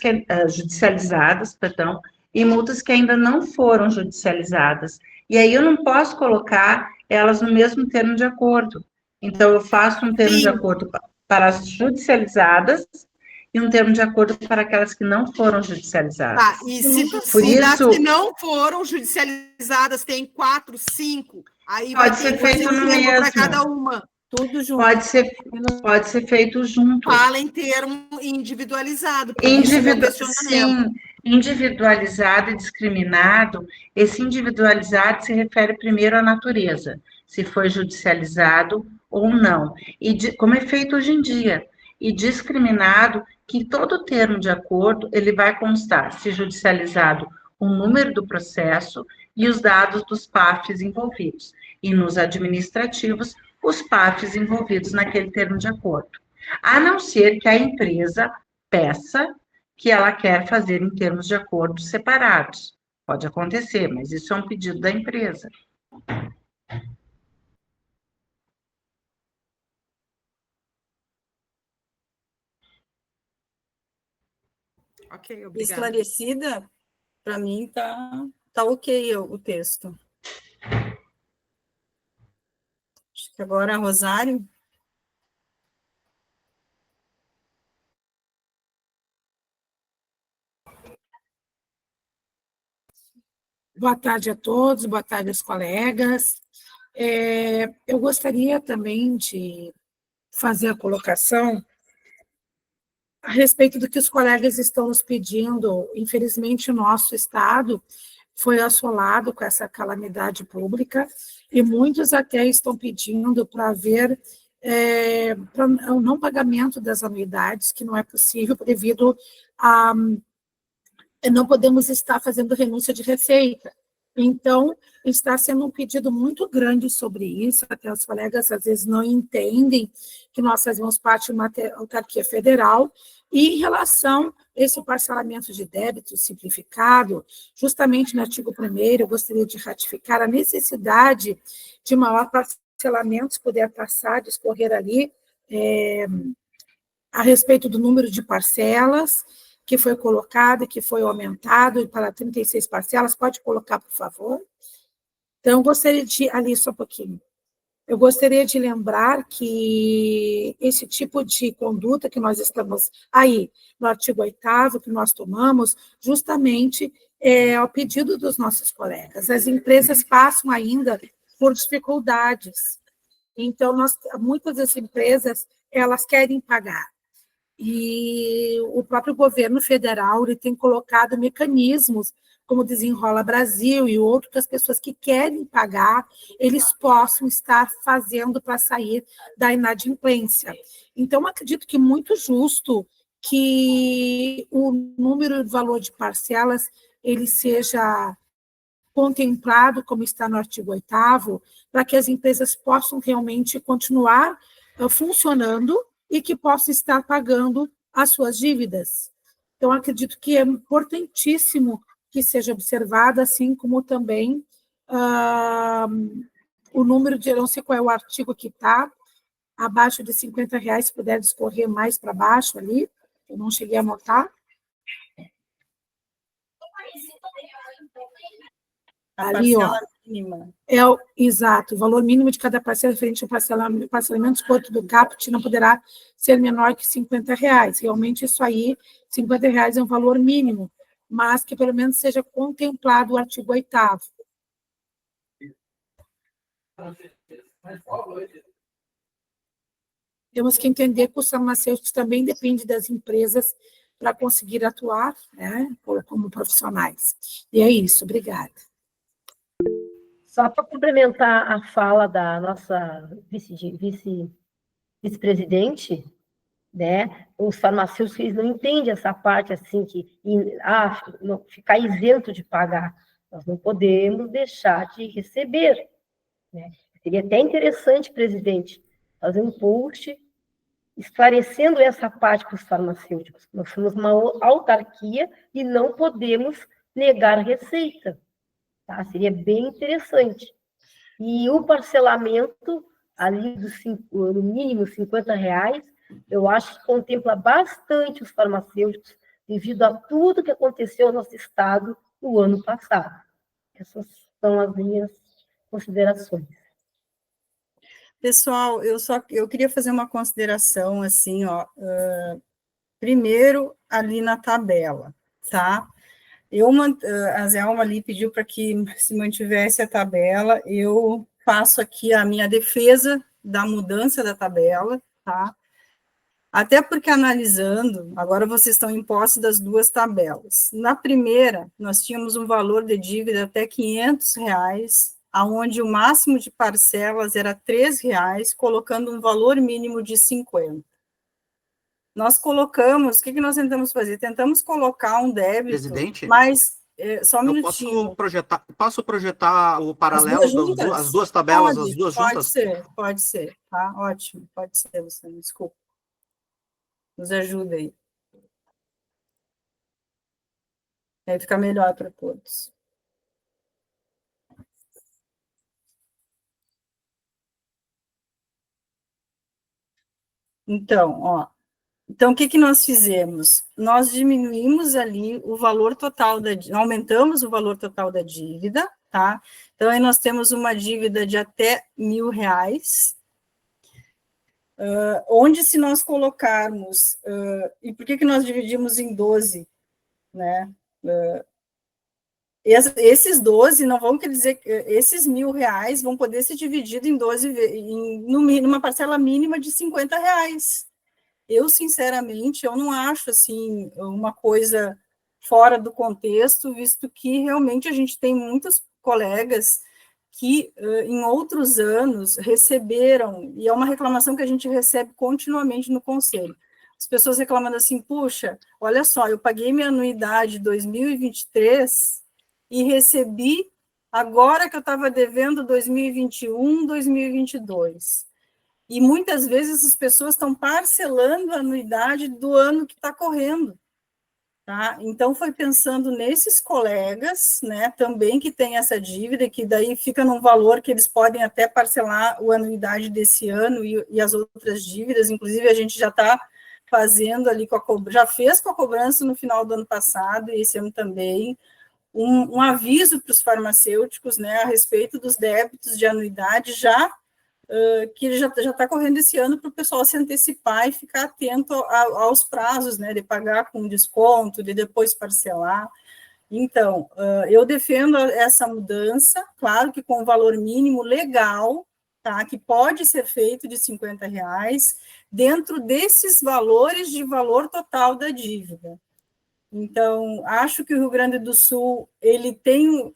judicializadas, perdão, e multas que ainda não foram judicializadas. E aí eu não posso colocar elas no mesmo termo de acordo. Então, eu faço um termo de acordo para as judicializadas e um termo de acordo para aquelas que não foram judicializadas. Tá, e se das que não foram judicializadas tem 4, 5, aí pode ser feito no mesmo para cada uma. Tudo junto. Pode ser feito junto. Fala em termo individualizado. Sim, individualizado e discriminado. Esse individualizado se refere primeiro à natureza, se foi judicializado ou não. E como é feito hoje em dia. E discriminado, que todo termo de acordo, ele vai constar, se judicializado, o número do processo e os dados dos PAFs envolvidos. E nos administrativos, os PAFs envolvidos naquele termo de acordo. A não ser que a empresa peça que ela quer fazer em termos de acordo separados. Pode acontecer, mas isso é um pedido da empresa. Ok, obrigada. Esclarecida, para mim tá ok o texto. Acho que agora, Rosário. Boa tarde a todos, boa tarde aos colegas. Eu gostaria também de fazer a colocação a respeito do que os colegas estão nos pedindo. Infelizmente, o nosso estado foi assolado com essa calamidade pública e muitos até estão pedindo para haver o não pagamento das anuidades, que não é possível devido a não podemos estar fazendo renúncia de receita. Então, está sendo um pedido muito grande sobre isso, até os colegas às vezes não entendem que nós fazemos parte de uma autarquia federal, e em relação a esse parcelamento de débito simplificado, justamente no artigo 1º, eu gostaria de ratificar a necessidade de maior parcelamento, se puder passar, discorrer ali, a respeito do número de parcelas, que foi colocado, que foi aumentado para 36 parcelas. Pode colocar, por favor? Então, eu gostaria de... Ali, só um pouquinho. Eu gostaria de lembrar que esse tipo de conduta que nós estamos aí, no artigo 8º, que nós tomamos, justamente é ao pedido dos nossos colegas. As empresas passam ainda por dificuldades. Então, muitas das empresas, elas querem pagar. E o próprio governo federal ele tem colocado mecanismos, como Desenrola Brasil e outros, que as pessoas que querem pagar, eles possam estar fazendo para sair da inadimplência. Então, acredito que é muito justo que o número de valor de parcelas ele seja contemplado, como está no artigo 8º, para que as empresas possam realmente continuar funcionando e que possa estar pagando as suas dívidas. Então, acredito que é importantíssimo que seja observado, assim como também o número de, eu não sei qual é o artigo que está, abaixo de R$50, se puder discorrer mais para baixo ali, eu não cheguei a anotar. Ali, ó. mínima. Exato, o valor mínimo de cada parcela referente ao parcelamento de quanto do caput não poderá ser menor que R$50. Realmente, isso aí, R$50 é um valor mínimo, mas que pelo menos seja contemplado o artigo 8º. Temos que entender que os farmacêuticos também dependem das empresas para conseguir atuar, né, como profissionais. E é isso, obrigada. Só para complementar a fala da nossa vice-presidente, né, os farmacêuticos eles não entendem essa parte assim, ficar isento de pagar. Nós não podemos deixar de receber. Né? Seria até interessante, presidente, fazer um post esclarecendo essa parte para os farmacêuticos. Nós somos uma autarquia e não podemos negar receita. Tá? Seria bem interessante. E o parcelamento, ali no mínimo R$50, eu acho que contempla bastante os farmacêuticos, devido a tudo que aconteceu no nosso estado no ano passado. Essas são as minhas considerações. Pessoal, eu queria fazer uma consideração, assim, primeiro, ali na tabela, tá? A Zelma ali pediu para que se mantivesse a tabela, eu faço aqui a minha defesa da mudança da tabela, tá? Até porque analisando, agora vocês estão em posse das duas tabelas. Na primeira, nós tínhamos um valor de dívida até R$500, aonde o máximo de parcelas era R$3, colocando um valor mínimo de 50. Nós colocamos, o que nós tentamos fazer? Tentamos colocar um débito, Presidente, mas, só um minutinho. Posso projetar o paralelo das duas tabelas, as duas juntas? Pode ser, tá? Ótimo, pode ser, Luciano, desculpa. Nos ajuda aí. Aí fica melhor para todos. Então, o que nós fizemos? Nós diminuímos ali o valor total aumentamos o valor total da dívida, tá? Então, aí nós temos uma dívida de até R$1.000, onde se nós colocarmos, e por que nós dividimos em 12, né? Esses 12 não vão quer dizer que esses R$1.000 vão poder ser divididos em 12, numa parcela mínima de R$50. Eu, sinceramente, eu não acho, assim, uma coisa fora do contexto, visto que realmente a gente tem muitos colegas que, em outros anos, receberam, e é uma reclamação que a gente recebe continuamente no Conselho, as pessoas reclamando assim, puxa, olha só, eu paguei minha anuidade de 2023 e recebi agora que eu estava devendo 2021, 2022. E muitas vezes as pessoas estão parcelando a anuidade do ano que está correndo. Tá? Então, foi pensando nesses colegas, né, também que tem essa dívida, que daí fica num valor que eles podem até parcelar a anuidade desse ano e as outras dívidas, inclusive a gente já está fazendo ali, já fez com a cobrança no final do ano passado, e esse ano também, um aviso para os farmacêuticos, né, a respeito dos débitos de anuidade, que ele já está correndo esse ano para o pessoal se antecipar e ficar atento aos prazos, né, de pagar com desconto, de depois parcelar. Então, eu defendo essa mudança, claro que com um valor mínimo legal, tá, que pode ser feito de R$50, dentro desses valores de valor total da dívida. Então, acho que o Rio Grande do Sul ele tem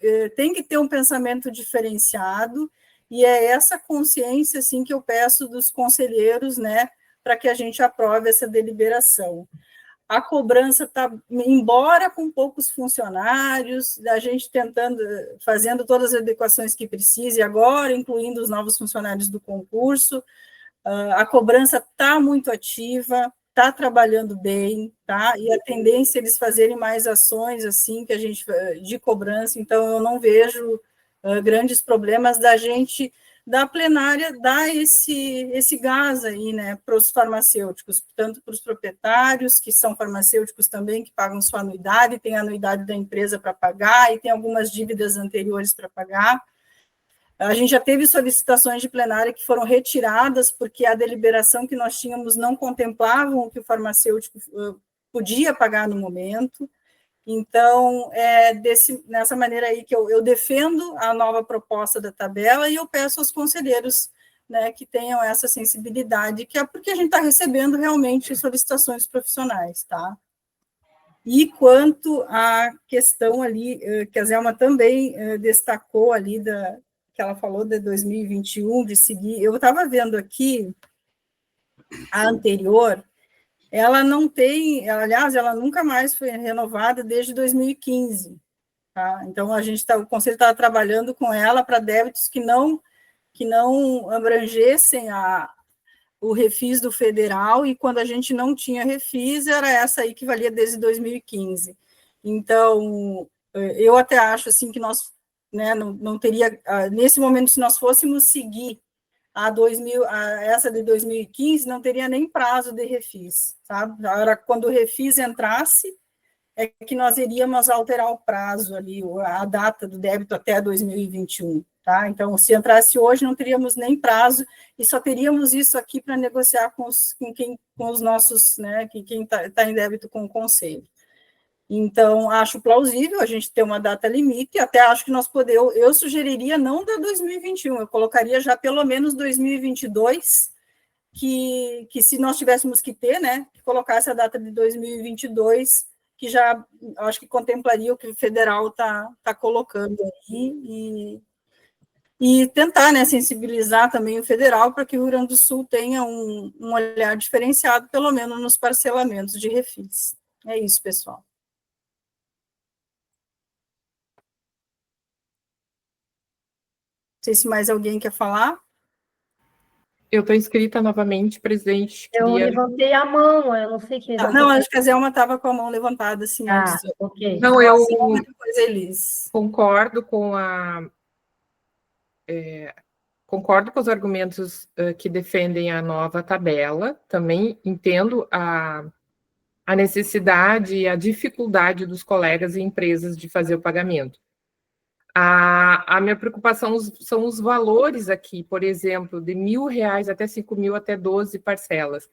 que ter um pensamento diferenciado, e é essa consciência assim, que eu peço dos conselheiros, né, para que a gente aprove essa deliberação. A cobrança está, embora com poucos funcionários, a gente fazendo todas as adequações que precisa, e agora incluindo os novos funcionários do concurso, a cobrança está muito ativa, está trabalhando bem, tá? E a tendência é eles fazerem mais ações assim que a gente de cobrança, então eu não vejo grandes problemas da plenária dar esse gás aí, né, para os farmacêuticos, tanto para os proprietários, que são farmacêuticos também, que pagam sua anuidade, tem a anuidade da empresa para pagar, e tem algumas dívidas anteriores para pagar. A gente já teve solicitações de plenária que foram retiradas porque a deliberação que nós tínhamos não contemplava o que o farmacêutico podia pagar no momento. Então, nessa maneira aí que eu defendo a nova proposta da tabela e eu peço aos conselheiros, né, que tenham essa sensibilidade, que é porque a gente está recebendo realmente solicitações profissionais, tá? E quanto à questão ali, que a Zelma também destacou ali, que ela falou de 2021, de seguir, eu estava vendo aqui, a anterior, ela não tem, aliás, ela nunca mais foi renovada desde 2015, tá? Então, o Conselho estava trabalhando com ela para débitos que não abrangessem o refis do federal, e quando a gente não tinha refis, era essa aí que valia desde 2015. Então, eu até acho assim que nós, né, não teria, nesse momento, se nós fôssemos seguir essa de 2015, não teria nem prazo de refis, sabe? Quando o refis entrasse, é que nós iríamos alterar o prazo ali, a data do débito até 2021, tá? Então, se entrasse hoje, não teríamos nem prazo, e só teríamos isso aqui para negociar com os nossos, né, quem tá em débito com o Conselho. Então, acho plausível a gente ter uma data limite, até acho que eu sugeriria não da 2021, eu colocaria já pelo menos 2022, que se nós tivéssemos que ter, né, que colocasse a data de 2022, que já acho que contemplaria o que o federal tá colocando aí, e tentar, né, sensibilizar também o federal para que o Rio Grande do Sul tenha um olhar diferenciado, pelo menos nos parcelamentos de refis. É isso, pessoal. Não sei se mais alguém quer falar. Eu estou inscrita novamente, presidente. Eu levantei a mão, eu não sei quem levantou. Não, acho que a Zelma estava com a mão levantada, assim, antes. Ok. Não, eu depois Elis. concordo com concordo com os argumentos que defendem a nova tabela, também entendo a necessidade e a dificuldade dos colegas e empresas de fazer o pagamento. A minha preocupação são os valores aqui, por exemplo, de R$1.000 até 5.000 até 12 parcelas.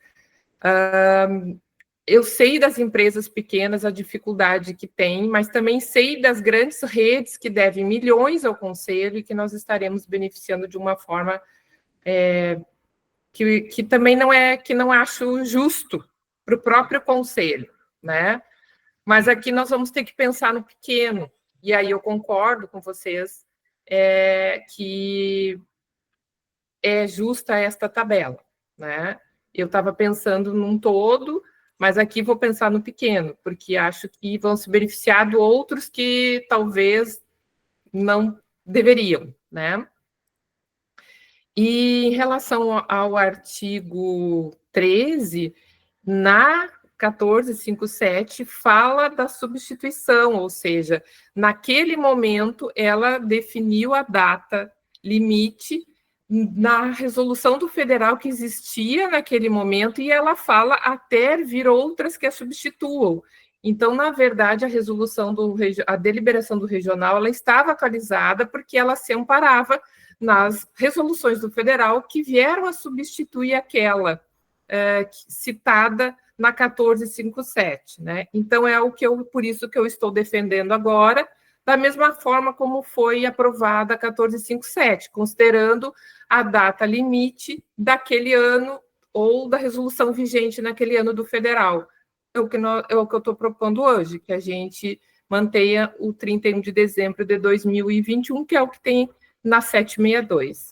Eu sei das empresas pequenas a dificuldade que tem, mas também sei das grandes redes que devem milhões ao Conselho e que nós estaremos beneficiando de uma forma que também não acho justo para o próprio Conselho, né? Mas aqui nós vamos ter que pensar no pequeno. E aí eu concordo com vocês que é justa esta tabela, né? Eu estava pensando num todo, mas aqui vou pensar no pequeno, porque acho que vão se beneficiar de outros que talvez não deveriam, né? E em relação ao artigo 13, na 1457 fala da substituição, ou seja, naquele momento ela definiu a data limite na resolução do federal que existia naquele momento e ela fala até vir outras que a substituam. Então, na verdade, a deliberação do regional ela estava atualizada porque ela se amparava nas resoluções do federal que vieram a substituir aquela citada na 1457, né? Então por isso que eu estou defendendo agora, da mesma forma como foi aprovada a 1457, considerando a data limite daquele ano ou da resolução vigente naquele ano do federal. É o que eu estou propondo hoje, que a gente mantenha o 31 de dezembro de 2021, que é o que tem na 762.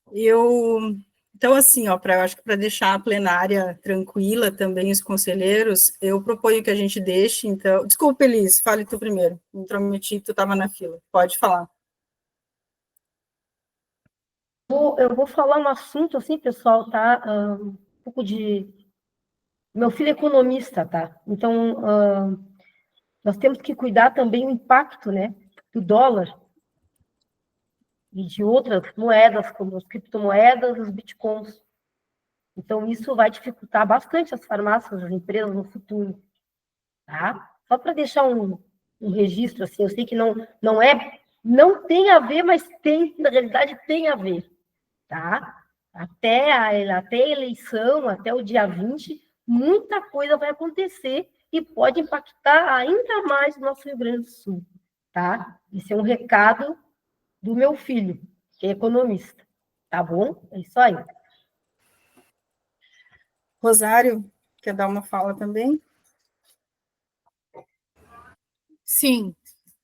Então, assim, ó, acho que para deixar a plenária tranquila também, os conselheiros, eu proponho que a gente deixe, então... Desculpa, Elis, fale tu primeiro. Me intrometi, tu estava na fila. Pode falar. Eu vou falar um assunto, assim, pessoal, tá? Um pouco de... Meu filho é economista, tá? Então, nós temos que cuidar também do impacto, né, do dólar e de outras moedas, como as criptomoedas, os bitcoins. Então, isso vai dificultar bastante as farmácias, as empresas no futuro, tá? Só para deixar um registro, assim, eu sei que não tem a ver, mas tem, na realidade, tem a ver, tá? Até a eleição, até o dia 20, muita coisa vai acontecer e pode impactar ainda mais o nosso Rio Grande do Sul, tá? Esse é um recado do meu filho, que é economista, tá bom? É isso aí. Rosário, quer dar uma fala também? Sim,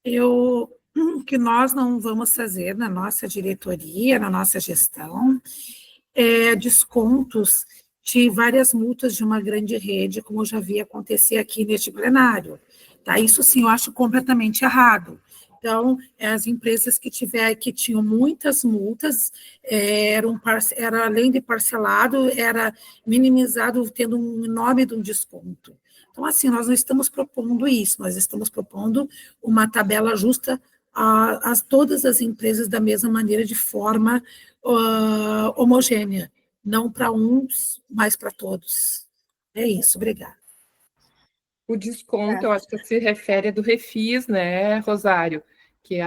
o que nós não vamos fazer na nossa diretoria, na nossa gestão, é descontos de várias multas de uma grande rede, como eu já vi acontecer aqui neste plenário. Tá? Isso, sim, eu acho completamente errado. Então, as empresas que tinham muitas multas, era além de parcelado, era minimizado, tendo um enorme de um desconto. Então, assim, nós não estamos propondo isso, nós estamos propondo uma tabela justa a todas as empresas da mesma maneira, de forma homogênea, não para uns, mas para todos. É isso, obrigada. O desconto, eu acho que se refere a do Refis, né, Rosário? Que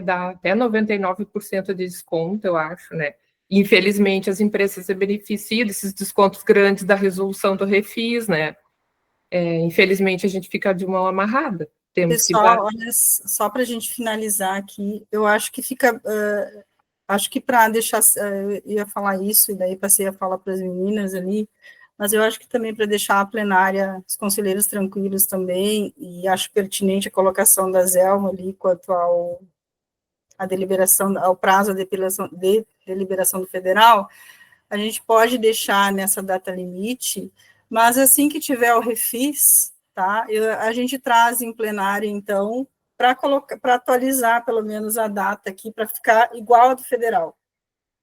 dá até 99% de desconto, eu acho, né? Infelizmente, as empresas se beneficiam desses descontos grandes da resolução do Refis, né? Infelizmente, a gente fica de mão amarrada. Pessoal, olha, só para a gente finalizar aqui, eu acho que fica... acho que para deixar... eu ia falar isso, e daí passei a falar para as meninas ali, mas eu acho que também para deixar a plenária, os conselheiros tranquilos também, e acho pertinente a colocação da Zelma ali quanto a deliberação, ao prazo de deliberação do federal, a gente pode deixar nessa data limite, mas assim que tiver o refis, tá, a gente traz em plenário, então, para atualizar pelo menos a data aqui, para ficar igual a do federal,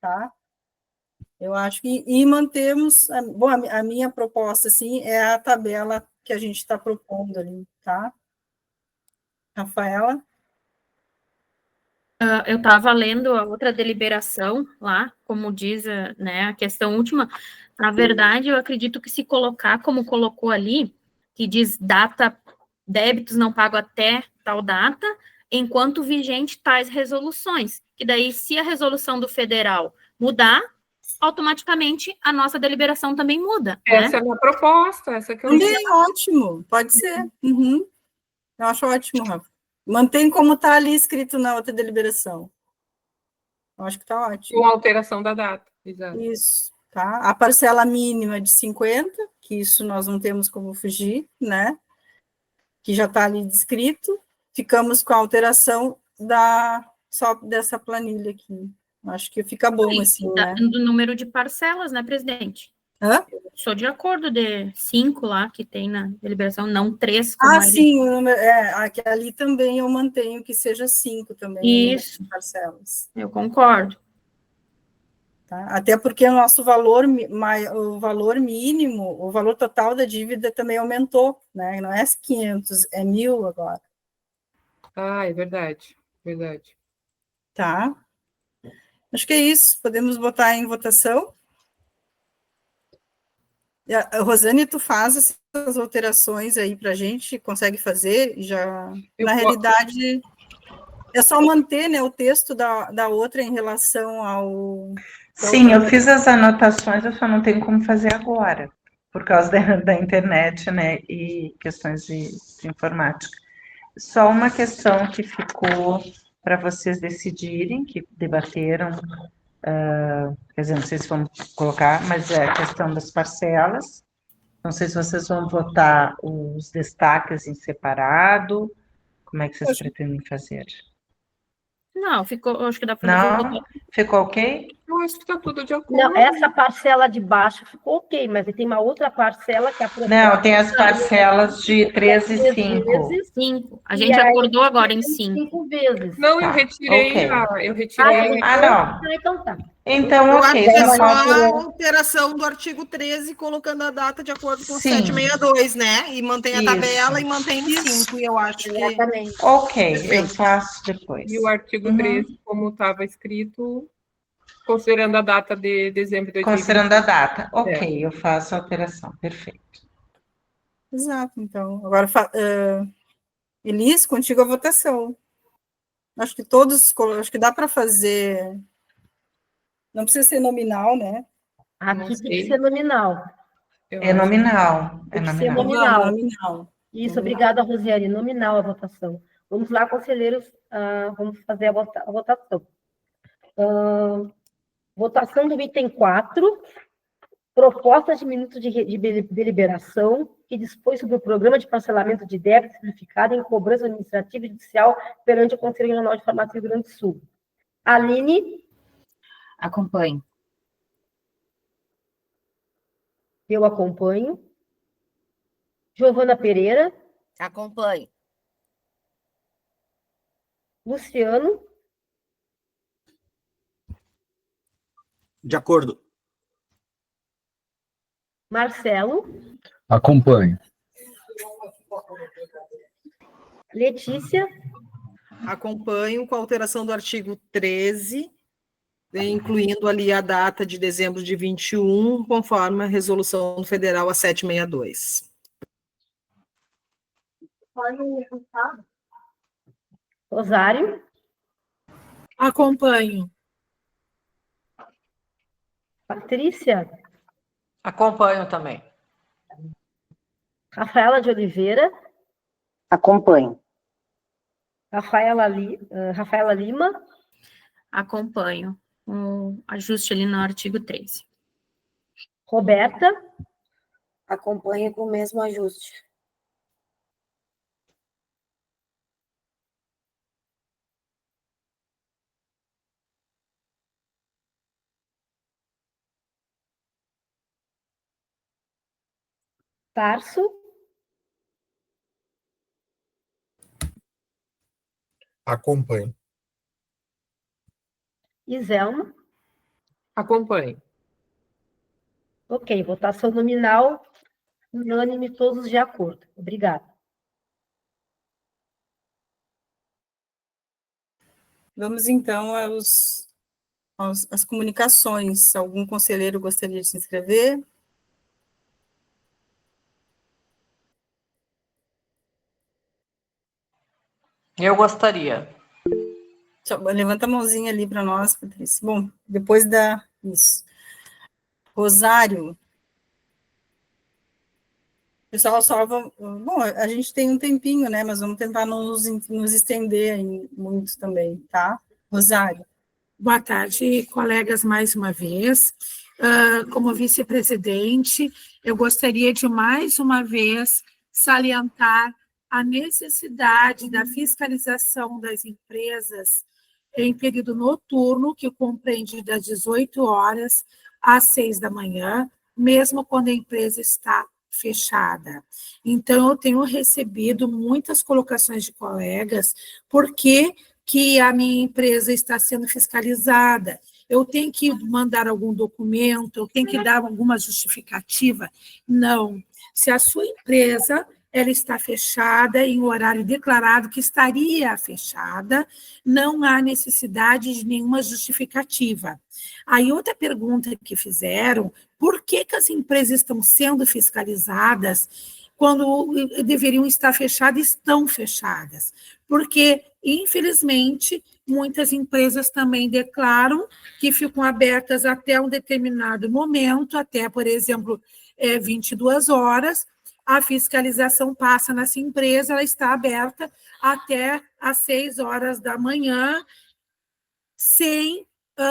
tá? Eu acho que, e mantemos, bom, a minha proposta, assim, é a tabela que a gente está propondo ali, tá? Rafaela? Eu estava lendo a outra deliberação lá, como diz, né, a questão última. Na verdade, eu acredito que se colocar como colocou ali, que diz data, débitos não pago até tal data, enquanto vigente tais resoluções. Que daí, se a resolução do federal mudar, automaticamente a nossa deliberação também muda. Essa né? é a minha proposta, essa que eu Também ótimo, pode ser. Uhum. Eu acho ótimo, Rafa. Mantém como está ali escrito na outra deliberação. Eu acho que está ótimo. Com alteração da data, exato. Isso, tá? A parcela mínima de 50, que isso nós não temos como fugir, né? Que já está ali descrito. Ficamos com a alteração só dessa planilha aqui. Acho que fica bom, assim, né? Do número de parcelas, né, presidente? Hã? Sou de acordo de 5 lá, que tem na deliberação, não 3. Como sim, ali também eu mantenho que seja 5 também. Isso. Parcelas. Eu concordo. Tá? Até porque o nosso valor, o valor mínimo, o valor total da dívida também aumentou, né? Não é 500, é 1.000 agora. É verdade, verdade. Tá. Acho que é isso, podemos botar em votação. Rosane, tu faz essas alterações aí para a gente, consegue fazer? Realidade, é só manter, né, o texto da outra em relação ao... Sim, eu fiz as anotações, eu só não tenho como fazer agora, por causa da internet, né, e questões de informática. Só uma questão que ficou para vocês decidirem, que debateram, quer dizer, não sei se vão colocar, mas é a questão das parcelas. Não sei se vocês vão votar os destaques em separado, como é que vocês pretendem fazer? Não, acho que dá para Não? Ficou ok? Eu acho que está tudo de acordo. Não, essa parcela de baixo ficou ok, mas tem uma outra parcela que é a proposta... Não, tem as parcelas de 3 e 5. 5. A gente acordou agora em 5. 5 vezes. Não, eu retirei. Ok. Eu retirei. Não. Então tá. Então, Eu acho ok. que é Só só pode... a alteração do artigo 13, colocando a data de acordo com o 762, né? E mantém a tabela e mantém no 5, e eu acho que... Ok, eu faço depois. E o artigo 13, como estava escrito... considerando a data de dezembro de 2020. Considerando a data. Ok, eu faço a alteração. Perfeito. Exato, então. Agora, Elis, contigo a votação. Acho que acho que dá para fazer. Não precisa ser nominal, né? Aqui tem que ser nominal. É nominal. É Tem que ser nominal. nominal. Isso, obrigada, Rosiane. Nominal a votação. Vamos lá, conselheiros, vamos fazer a votação. Votação do item 4, proposta de minutos de deliberação que dispõe sobre o programa de parcelamento de débito simplificado em cobrança administrativa e judicial perante o Conselho Regional de Farmácia do Rio Grande do Sul. Aline? Acompanho. Eu acompanho. Giovana Pereira? Acompanho. Luciano? De acordo. Marcelo? Acompanho. Letícia? Acompanho com a alteração do artigo 13, incluindo ali a data de dezembro de 21, conforme a resolução federal a 762. Rosário? Acompanho. Patrícia? Acompanho também. Rafaela de Oliveira? Acompanho. Rafaela Lima? Acompanho. Um ajuste ali no artigo 13. Roberta? Acompanho com o mesmo ajuste. Tarso? Acompanho. Iselma? Acompanho. Ok, votação nominal, unânime, todos de acordo. Obrigada. Vamos, então, às comunicações. Algum conselheiro gostaria de se inscrever? Eu gostaria. Levanta a mãozinha ali para nós, Patrícia. Bom, depois isso. Rosário. Pessoal, bom, a gente tem um tempinho, né? Mas vamos tentar nos estender aí muito também, tá? Rosário. Boa tarde, colegas, mais uma vez. Como vice-presidente, eu gostaria de, mais uma vez, salientar a necessidade da fiscalização das empresas em período noturno, que compreende das 18 horas às 6 da manhã, mesmo quando a empresa está fechada. Então, eu tenho recebido muitas colocações de colegas, porque que a minha empresa está sendo fiscalizada, eu tenho que mandar algum documento, eu tenho que dar alguma justificativa? Não. Se a sua empresa ela está fechada em horário declarado que estaria fechada, não há necessidade de nenhuma justificativa. Aí outra pergunta que fizeram, por que as empresas estão sendo fiscalizadas quando deveriam estar fechadas, estão fechadas? Porque, infelizmente, muitas empresas também declaram que ficam abertas até um determinado momento, até, por exemplo, 22 horas, a fiscalização passa nessa empresa, ela está aberta até às 6 horas da manhã,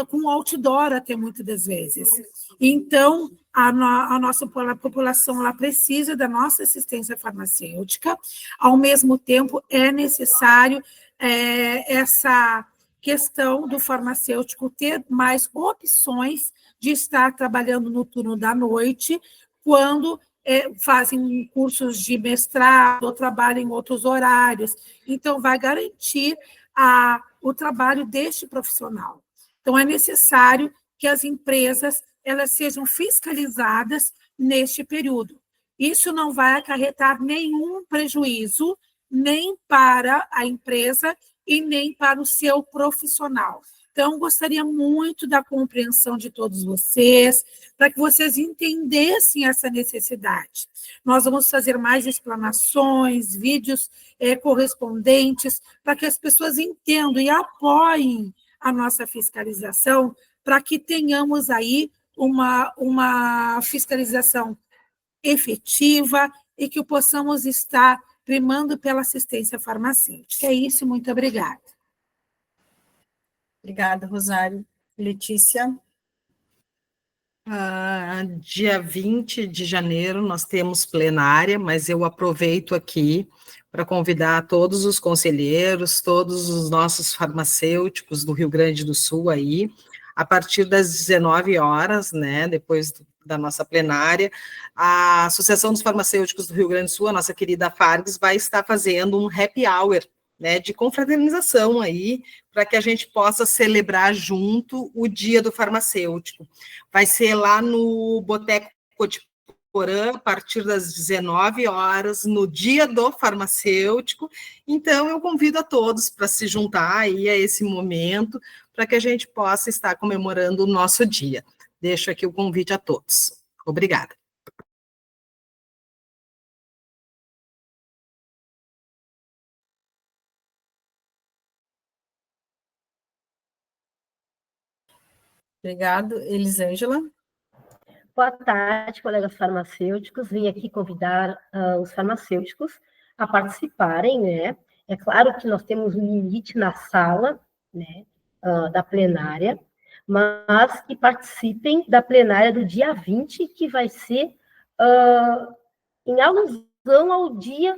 com outdoor até muitas das vezes. Então, a nossa população ela precisa da nossa assistência farmacêutica, ao mesmo tempo é necessário essa questão do farmacêutico ter mais opções de estar trabalhando no turno da noite, quando fazem cursos de mestrado ou trabalham em outros horários. Então, vai garantir o trabalho deste profissional. Então, é necessário que as empresas elas sejam fiscalizadas neste período. Isso não vai acarretar nenhum prejuízo, nem para a empresa e nem para o seu profissional. Então, gostaria muito da compreensão de todos vocês, para que vocês entendessem essa necessidade. Nós vamos fazer mais explanações, vídeos correspondentes, para que as pessoas entendam e apoiem a nossa fiscalização, para que tenhamos aí uma fiscalização efetiva e que possamos estar primando pela assistência farmacêutica. É isso, muito obrigada. Obrigada, Rosário. Letícia? Dia 20 de janeiro nós temos plenária, mas eu aproveito aqui para convidar todos os conselheiros, todos os nossos farmacêuticos do Rio Grande do Sul aí, a partir das 19 horas, né, depois da nossa plenária, a Associação dos Farmacêuticos do Rio Grande do Sul, a nossa querida Fargs, vai estar fazendo um happy hour, né, de confraternização aí, para que a gente possa celebrar junto o Dia do Farmacêutico. Vai ser lá no Boteco Cotiporã, a partir das 19 horas, no Dia do Farmacêutico. Então, eu convido a todos para se juntar aí a esse momento, para que a gente possa estar comemorando o nosso dia. Deixo aqui o convite a todos. Obrigada. Obrigado. Elisângela? Boa tarde, colegas farmacêuticos. Vim aqui convidar os farmacêuticos a participarem, né? É claro que nós temos um limite na sala, né, da plenária, mas que participem da plenária do dia 20, que vai ser em alusão ao dia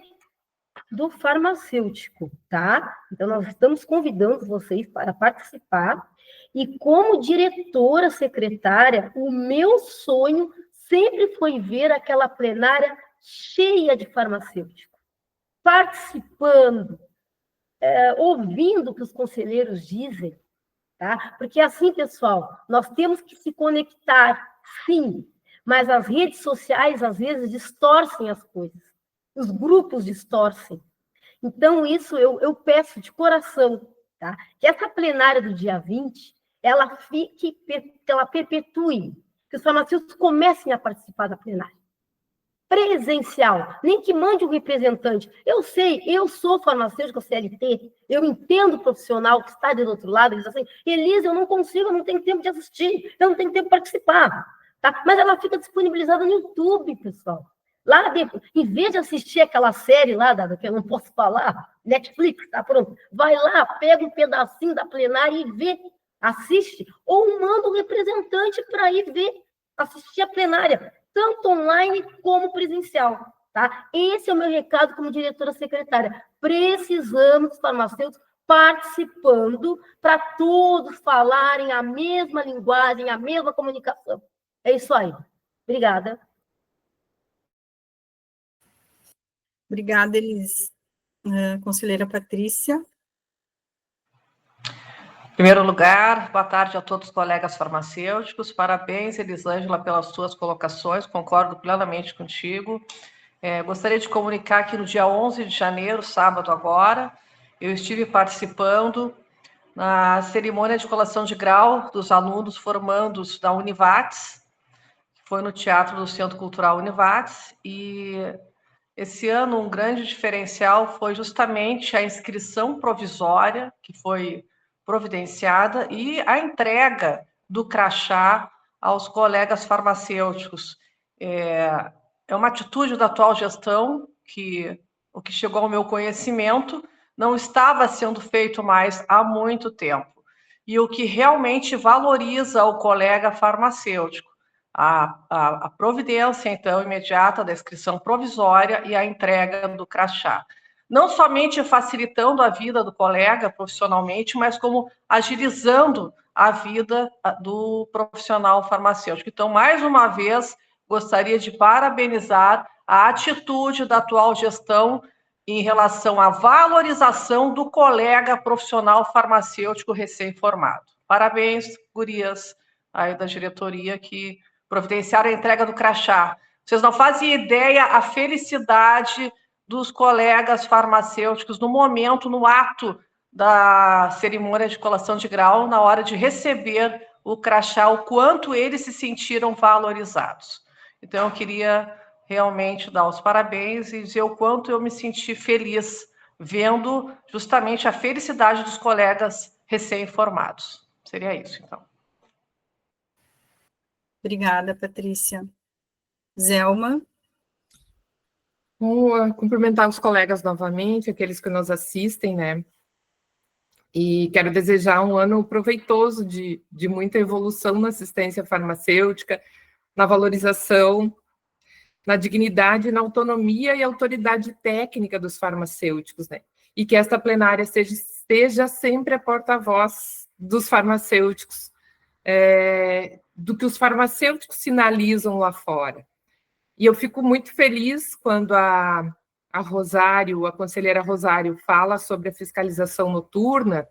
do farmacêutico, tá? Então, nós estamos convidando vocês para participar. E como diretora secretária, o meu sonho sempre foi ver aquela plenária cheia de farmacêuticos, participando, ouvindo o que os conselheiros dizem, tá? Porque assim, pessoal, nós temos que se conectar, sim, mas as redes sociais, às vezes, distorcem as coisas, os grupos distorcem. Então, isso eu peço de coração, tá? Que essa plenária do dia 20, ela fique, que ela perpetue, que os farmacêuticos comecem a participar da plenária. Presencial, nem que mande um representante. Eu sei, eu sou farmacêutica CLT, eu entendo o profissional que está do outro lado, e diz assim, Elisa, eu não consigo, eu não tenho tempo de assistir, eu não tenho tempo de participar. Tá? Mas ela fica disponibilizada no YouTube, pessoal. Lá, em vez de assistir aquela série lá, que eu não posso falar, Netflix, tá pronto, vai lá, pega um pedacinho da plenária e vê, assiste, ou manda um representante para ir ver, assistir a plenária, tanto online como presencial, tá? Esse é o meu recado como diretora secretária. Precisamos, farmacêuticos, participando para todos falarem a mesma linguagem, a mesma comunicação. É isso aí. Obrigada. Obrigada, Elis. Conselheira Patrícia. Em primeiro lugar, boa tarde a todos os colegas farmacêuticos. Parabéns, Elisângela, pelas suas colocações. Concordo plenamente contigo. Gostaria de comunicar que no dia 11 de janeiro, sábado agora, eu estive participando na cerimônia de colação de grau dos alunos formandos da Univates, que foi no Teatro do Centro Cultural Univates, e esse ano um grande diferencial foi justamente a inscrição provisória, que foi providenciada, e a entrega do crachá aos colegas farmacêuticos. É uma atitude da atual gestão que, o que chegou ao meu conhecimento, não estava sendo feito mais há muito tempo. E o que realmente valoriza o colega farmacêutico. A providência, então, imediata da inscrição provisória e a entrega do crachá. Não somente facilitando a vida do colega profissionalmente, mas como agilizando a vida do profissional farmacêutico. Então, mais uma vez, gostaria de parabenizar a atitude da atual gestão em relação à valorização do colega profissional farmacêutico recém-formado. Parabéns, gurias, aí da diretoria que providenciaram a entrega do crachá. Vocês não fazem ideia a felicidade dos colegas farmacêuticos no momento, no ato da cerimônia de colação de grau na hora de receber o crachá, o quanto eles se sentiram valorizados. Então, eu queria realmente dar os parabéns e dizer o quanto eu me senti feliz vendo justamente a felicidade dos colegas recém-formados. Seria isso, então. Obrigada, Patrícia. Zelma? Vou cumprimentar os colegas novamente, aqueles que nos assistem, né? E quero desejar um ano proveitoso de muita evolução na assistência farmacêutica, na valorização, na dignidade, na autonomia e autoridade técnica dos farmacêuticos, né? E que esta plenária esteja sempre a porta-voz dos farmacêuticos, do que os farmacêuticos sinalizam lá fora. E eu fico muito feliz quando a Rosário, a conselheira Rosário, fala sobre a fiscalização noturna,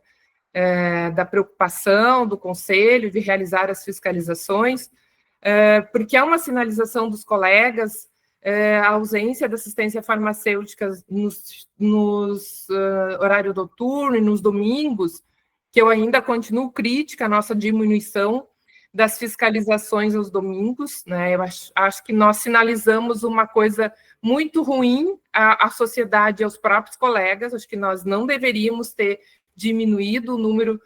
da preocupação do Conselho de realizar as fiscalizações, porque é uma sinalização dos colegas, a ausência da assistência farmacêutica nos horário noturno e nos domingos, que eu ainda continuo crítica à nossa diminuição das fiscalizações aos domingos, né? Eu acho que nós sinalizamos uma coisa muito ruim à sociedade e aos próprios colegas. Acho que nós não deveríamos ter diminuído o número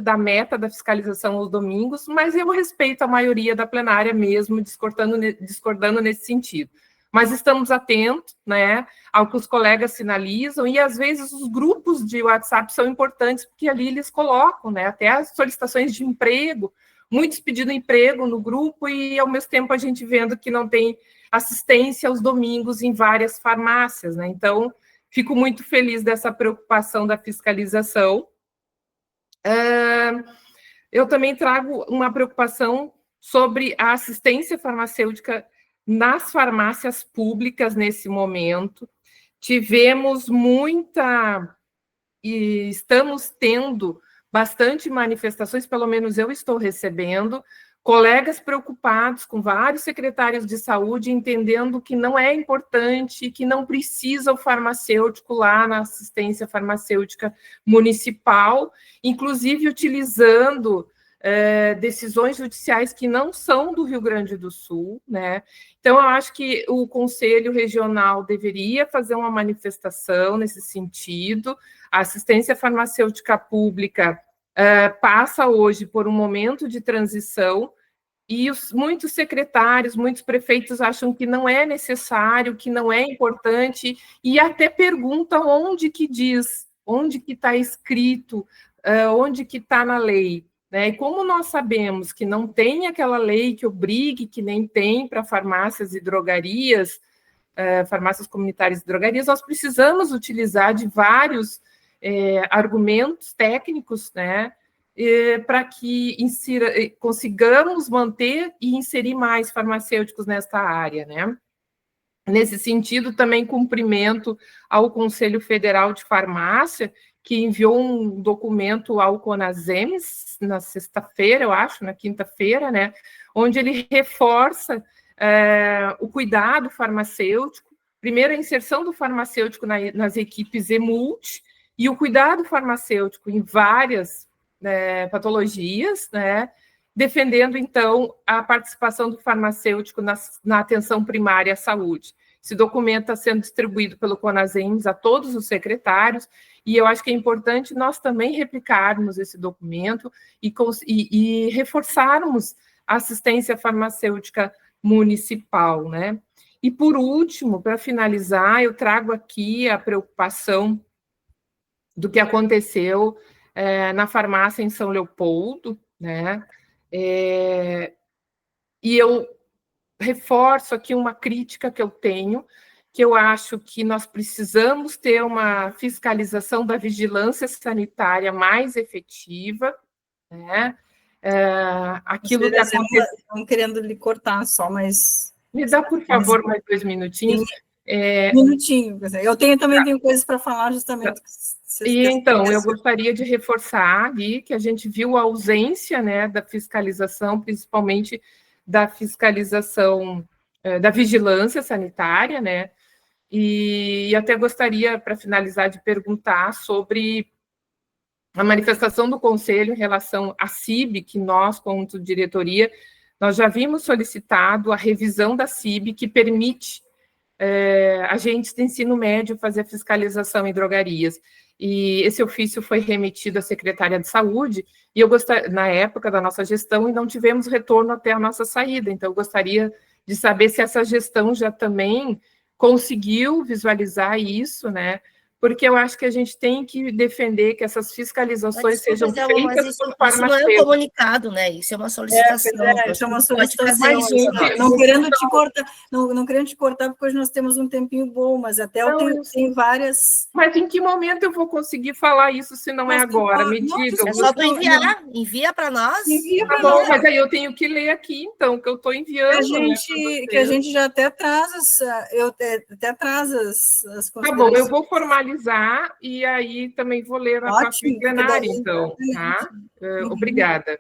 da meta da fiscalização aos domingos, mas eu respeito a maioria da plenária mesmo, discordando nesse sentido. Mas estamos atentos, né, ao que os colegas sinalizam, e às vezes os grupos de WhatsApp são importantes, porque ali eles colocam, né, até as solicitações de emprego, muitos pedindo emprego no grupo, e ao mesmo tempo a gente vendo que não tem assistência aos domingos em várias farmácias, né? Então, fico muito feliz dessa preocupação da fiscalização. Eu também trago uma preocupação sobre a assistência farmacêutica nas farmácias públicas nesse momento. Tivemos e estamos tendo bastante manifestações, pelo menos eu estou recebendo, colegas preocupados com vários secretários de saúde, entendendo que não é importante, que não precisa o farmacêutico lá na assistência farmacêutica municipal, inclusive utilizando decisões judiciais que não são do Rio Grande do Sul, né? Então, eu acho que o Conselho Regional deveria fazer uma manifestação nesse sentido. A assistência farmacêutica pública passa hoje por um momento de transição, e muitos secretários, muitos prefeitos acham que não é necessário, que não é importante, e até perguntam onde que diz, onde que está escrito, onde que está na lei. Né? E como nós sabemos que não tem aquela lei que obrigue, que nem tem para farmácias e drogarias, farmácias comunitárias e drogarias, nós precisamos utilizar de vários argumentos técnicos, né, para que consigamos manter e inserir mais farmacêuticos nesta área, né? Nesse sentido, também cumprimento ao Conselho Federal de Farmácia, que enviou um documento ao CONASEMS na sexta-feira, eu acho, na quinta-feira, né, onde ele reforça o cuidado farmacêutico, primeiro a inserção do farmacêutico nas equipes EMULT, e o cuidado farmacêutico em várias patologias, né, defendendo, então, a participação do farmacêutico na atenção primária à saúde. Esse documento está sendo distribuído pelo CONASEMS a todos os secretários, e eu acho que é importante nós também replicarmos esse documento e reforçarmos a assistência farmacêutica municipal, né? E, por último, para finalizar, eu trago aqui a preocupação do que aconteceu na farmácia em São Leopoldo, né? E eu reforço aqui uma crítica que eu tenho, que eu acho que nós precisamos ter uma fiscalização da vigilância sanitária mais efetiva, né? Aquilo que aconteceu... Estão querendo lhe cortar só, mas... Me dá, por favor, mais 2 minutinhos. Minutinho. Eu também tenho coisas para falar, justamente. E então, eu gostaria de reforçar ali que a gente viu a ausência, né, da fiscalização, principalmente da fiscalização da vigilância sanitária, né, e até gostaria, para finalizar, de perguntar sobre a manifestação do Conselho em relação à CIB, que nós, como diretoria, nós já vimos solicitado a revisão da CIB, que permite agentes de ensino médio fazer a fiscalização em drogarias. E esse ofício foi remetido à Secretaria de Saúde, e eu gostaria, na época da nossa gestão, e não tivemos retorno até a nossa saída. Então, eu gostaria de saber se essa gestão já também conseguiu visualizar isso, né? Porque eu acho que a gente tem que defender que essas fiscalizações sejam feitas por farmacêuticos. Isso não é um comunicado, né? Isso é uma solicitação. Isso é uma solicitação. Não querendo te cortar, não querendo te cortar, porque hoje nós temos um tempinho bom, mas até eu tenho várias... Mas em que momento eu vou conseguir falar isso se não é agora? Me diga. É só tu enviar. Envia para nós. Envia para nós. Mas aí eu tenho que ler aqui, então, que eu estou enviando. Que a gente já até traz as Tá bom, eu vou formalizar e aí também vou ler na próxima plenária, então, tá? Obrigada.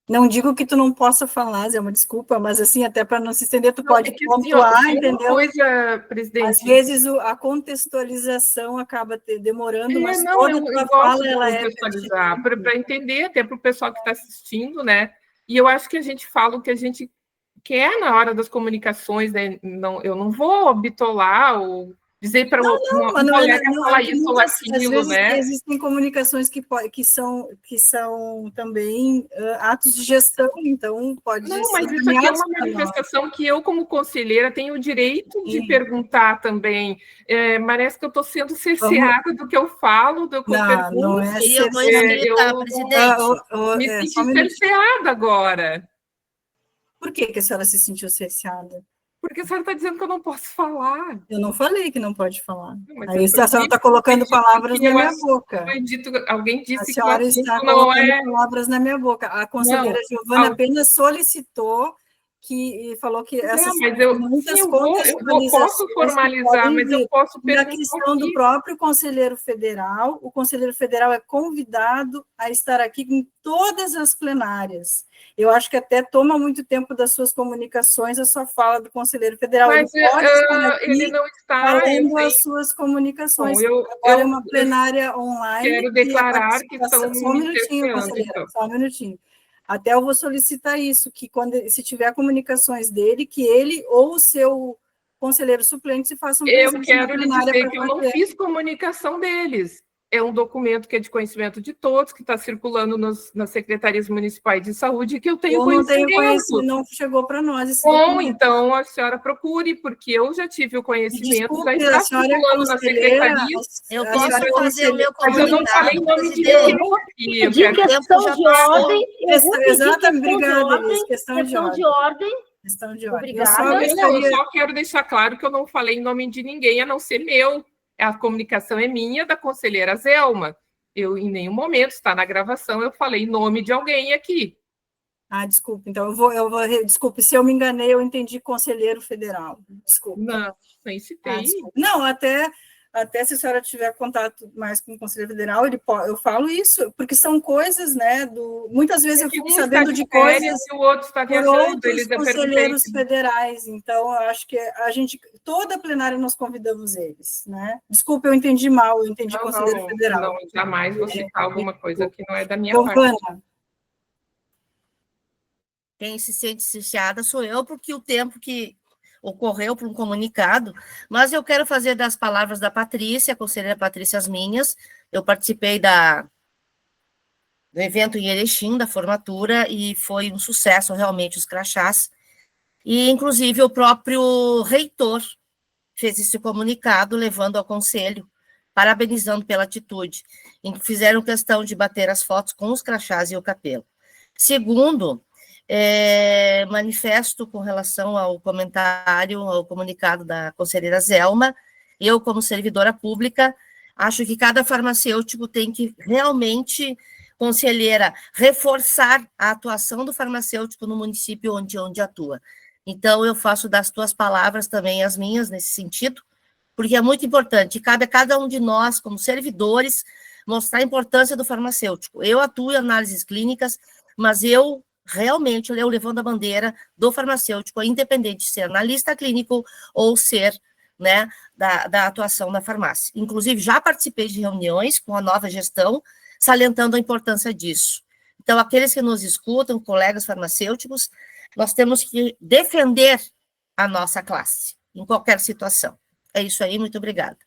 Não digo que tu não possa falar, é uma desculpa, mas assim, até para não se estender, tu pode pontuar, assim, entendeu? Coisa, presidente. Às vezes a contextualização acaba demorando, mas toda a tua fala, ela é... Para entender, até para o pessoal que está assistindo, né? E eu acho que a gente fala o que a gente quer na hora das comunicações, né? Não, eu não vou bitolar ou dizer para um colega falar isso ou aquilo, né? Existem comunicações que são também atos de gestão, então pode ser... Não, mas isso aqui é uma manifestação que eu, como conselheira, tenho o direito de perguntar também. Parece que eu estou sendo cerceada do que eu falo, do que eu pergunto. Não é eu me senti cerceada agora. Por que a senhora se sentiu cerceada? Porque a senhora está dizendo que eu não posso falar. Eu não falei que não pode falar. Aí a senhora está colocando palavras na minha boca. Alguém disse que a senhora está colocando palavras na minha boca. A conselheira Giovana apenas solicitou e falou que essas muitas contextualizações... Eu posso formalizar, mas eu posso perguntar. Na questão do próprio conselheiro federal, o conselheiro federal é convidado a estar aqui em todas as plenárias. Eu acho que até toma muito tempo das suas comunicações a sua fala do conselheiro federal. Mas ele não está falando as suas comunicações. Agora é uma plenária online. Quero declarar que estão só um minutinho, conselheira, só um minutinho. Até eu vou solicitar isso, que se tiver comunicações dele, que ele ou o seu conselheiro suplente se façam presente. Eu quero lhe dizer que eu não fiz comunicação deles. É um documento que é de conhecimento de todos, que está circulando nas secretarias municipais de saúde, que eu tenho conhecimento. Eu não tenho conhecimento, não chegou para nós. Bom, então a senhora procure, porque eu já tive o conhecimento, já está circulando nas secretarias. Eu posso fazer o meu comunicado. Mas eu não falei em nome de ninguém aqui. De questão de ordem. Exatamente, obrigada, Elis. Questão de ordem. Questão de ordem. Eu só quero deixar claro que eu não falei em nome de ninguém, a não ser meu. A comunicação é minha, da conselheira Zelma. Eu, em nenhum momento, está na gravação, eu falei em nome de alguém aqui. Desculpa, então desculpe, se eu me enganei, eu entendi conselheiro federal. Desculpa. Não, nem citei. Não, até se a senhora tiver contato mais com o conselheiro federal, eu falo isso, porque são coisas, né, muitas vezes eu fico sabendo de coisas e o outro está por outros conselheiros federais, então eu acho que toda a plenária nós convidamos eles, né? Desculpa, eu entendi mal, eu entendi conselheiro federal. Não, jamais vou citar alguma coisa que não é da minha parte. Quem se sente cerceada sou eu, porque o tempo que ocorreu para um comunicado, mas eu quero fazer das palavras da Patrícia, a conselheira Patrícia, as minhas. Eu participei do evento em Erechim, da formatura, e foi um sucesso realmente os crachás, e inclusive o próprio reitor fez esse comunicado, levando ao conselho, parabenizando pela atitude, em que fizeram questão de bater as fotos com os crachás e o capelo. Segundo, manifesto com relação ao comunicado da conselheira Zelma. Eu, como servidora pública, acho que cada farmacêutico tem que realmente, conselheira, reforçar a atuação do farmacêutico no município onde atua. Então, eu faço das tuas palavras também as minhas nesse sentido, porque é muito importante, cabe a cada um de nós, como servidores, mostrar a importância do farmacêutico. Eu atuo em análises clínicas, mas eu realmente levando a bandeira do farmacêutico, independente de ser analista clínico ou ser né, da atuação da farmácia. Inclusive, já participei de reuniões com a nova gestão, salientando a importância disso. Então, aqueles que nos escutam, colegas farmacêuticos, nós temos que defender a nossa classe, em qualquer situação. É isso aí, muito obrigada.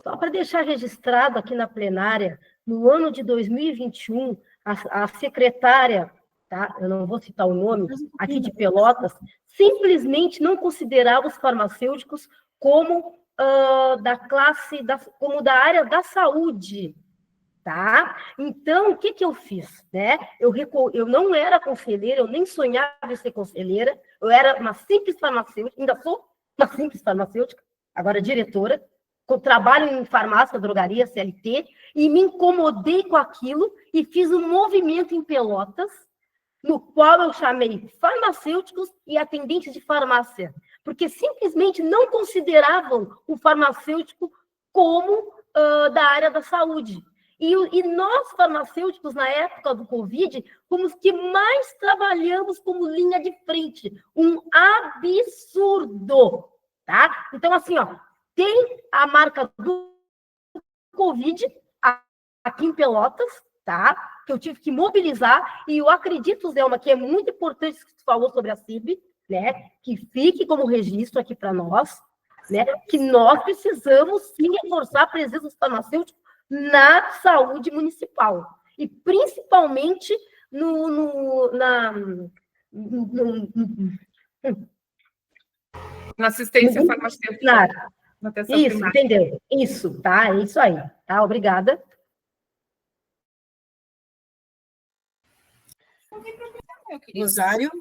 Só para deixar registrado aqui na plenária, no ano de 2021, a secretária, tá? Eu não vou citar o nome, aqui de Pelotas, simplesmente não considerava os farmacêuticos como da classe, como da área da saúde, tá? Então, o que eu fiz, né? Eu não era conselheira, eu nem sonhava em ser conselheira, eu era uma simples farmacêutica, ainda sou uma simples farmacêutica, agora diretora, eu trabalho em farmácia, drogaria, CLT, e me incomodei com aquilo e fiz um movimento em Pelotas, no qual eu chamei farmacêuticos e atendentes de farmácia, porque simplesmente não consideravam o farmacêutico como da área da saúde. E nós, farmacêuticos, na época do Covid, fomos os que mais trabalhamos como linha de frente. Um absurdo, tá? Então, assim, ó, tem a marca do Covid aqui em Pelotas, tá? Que eu tive que mobilizar, e eu acredito, Zelma, que é muito importante isso que tu falou sobre a CIB, né? Que fique como registro aqui para nós, né? Que nós precisamos sim reforçar a presença dos farmacêuticos na saúde municipal, e principalmente na assistência farmacêutica. Isso, primária. Entendeu? Isso, tá? É isso aí. Tá? Obrigada. Rosário.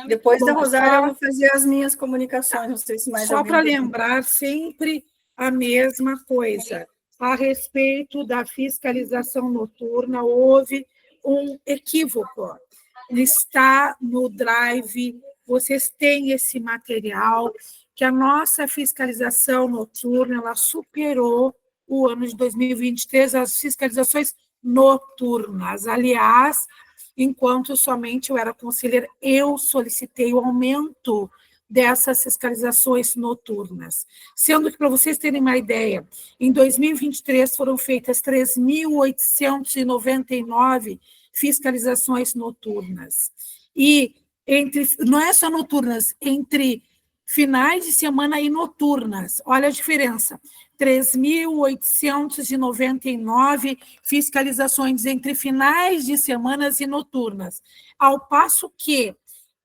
Depois da Rosário, eu vou fazer as minhas comunicações. Não sei se mais só para lembrar sempre a mesma coisa. A respeito da fiscalização noturna, houve um equívoco. Está no Drive, vocês têm esse material, que a nossa fiscalização noturna ela superou o ano de 2023, as fiscalizações noturnas. Aliás, enquanto somente eu era conselheira, eu solicitei o aumento dessas fiscalizações noturnas. Sendo que, para vocês terem uma ideia, em 2023 foram feitas 3.899 fiscalizações noturnas. E não é só noturnas, entre finais de semana e noturnas. Olha a diferença. 3.899 fiscalizações entre finais de semanas e noturnas. Ao passo que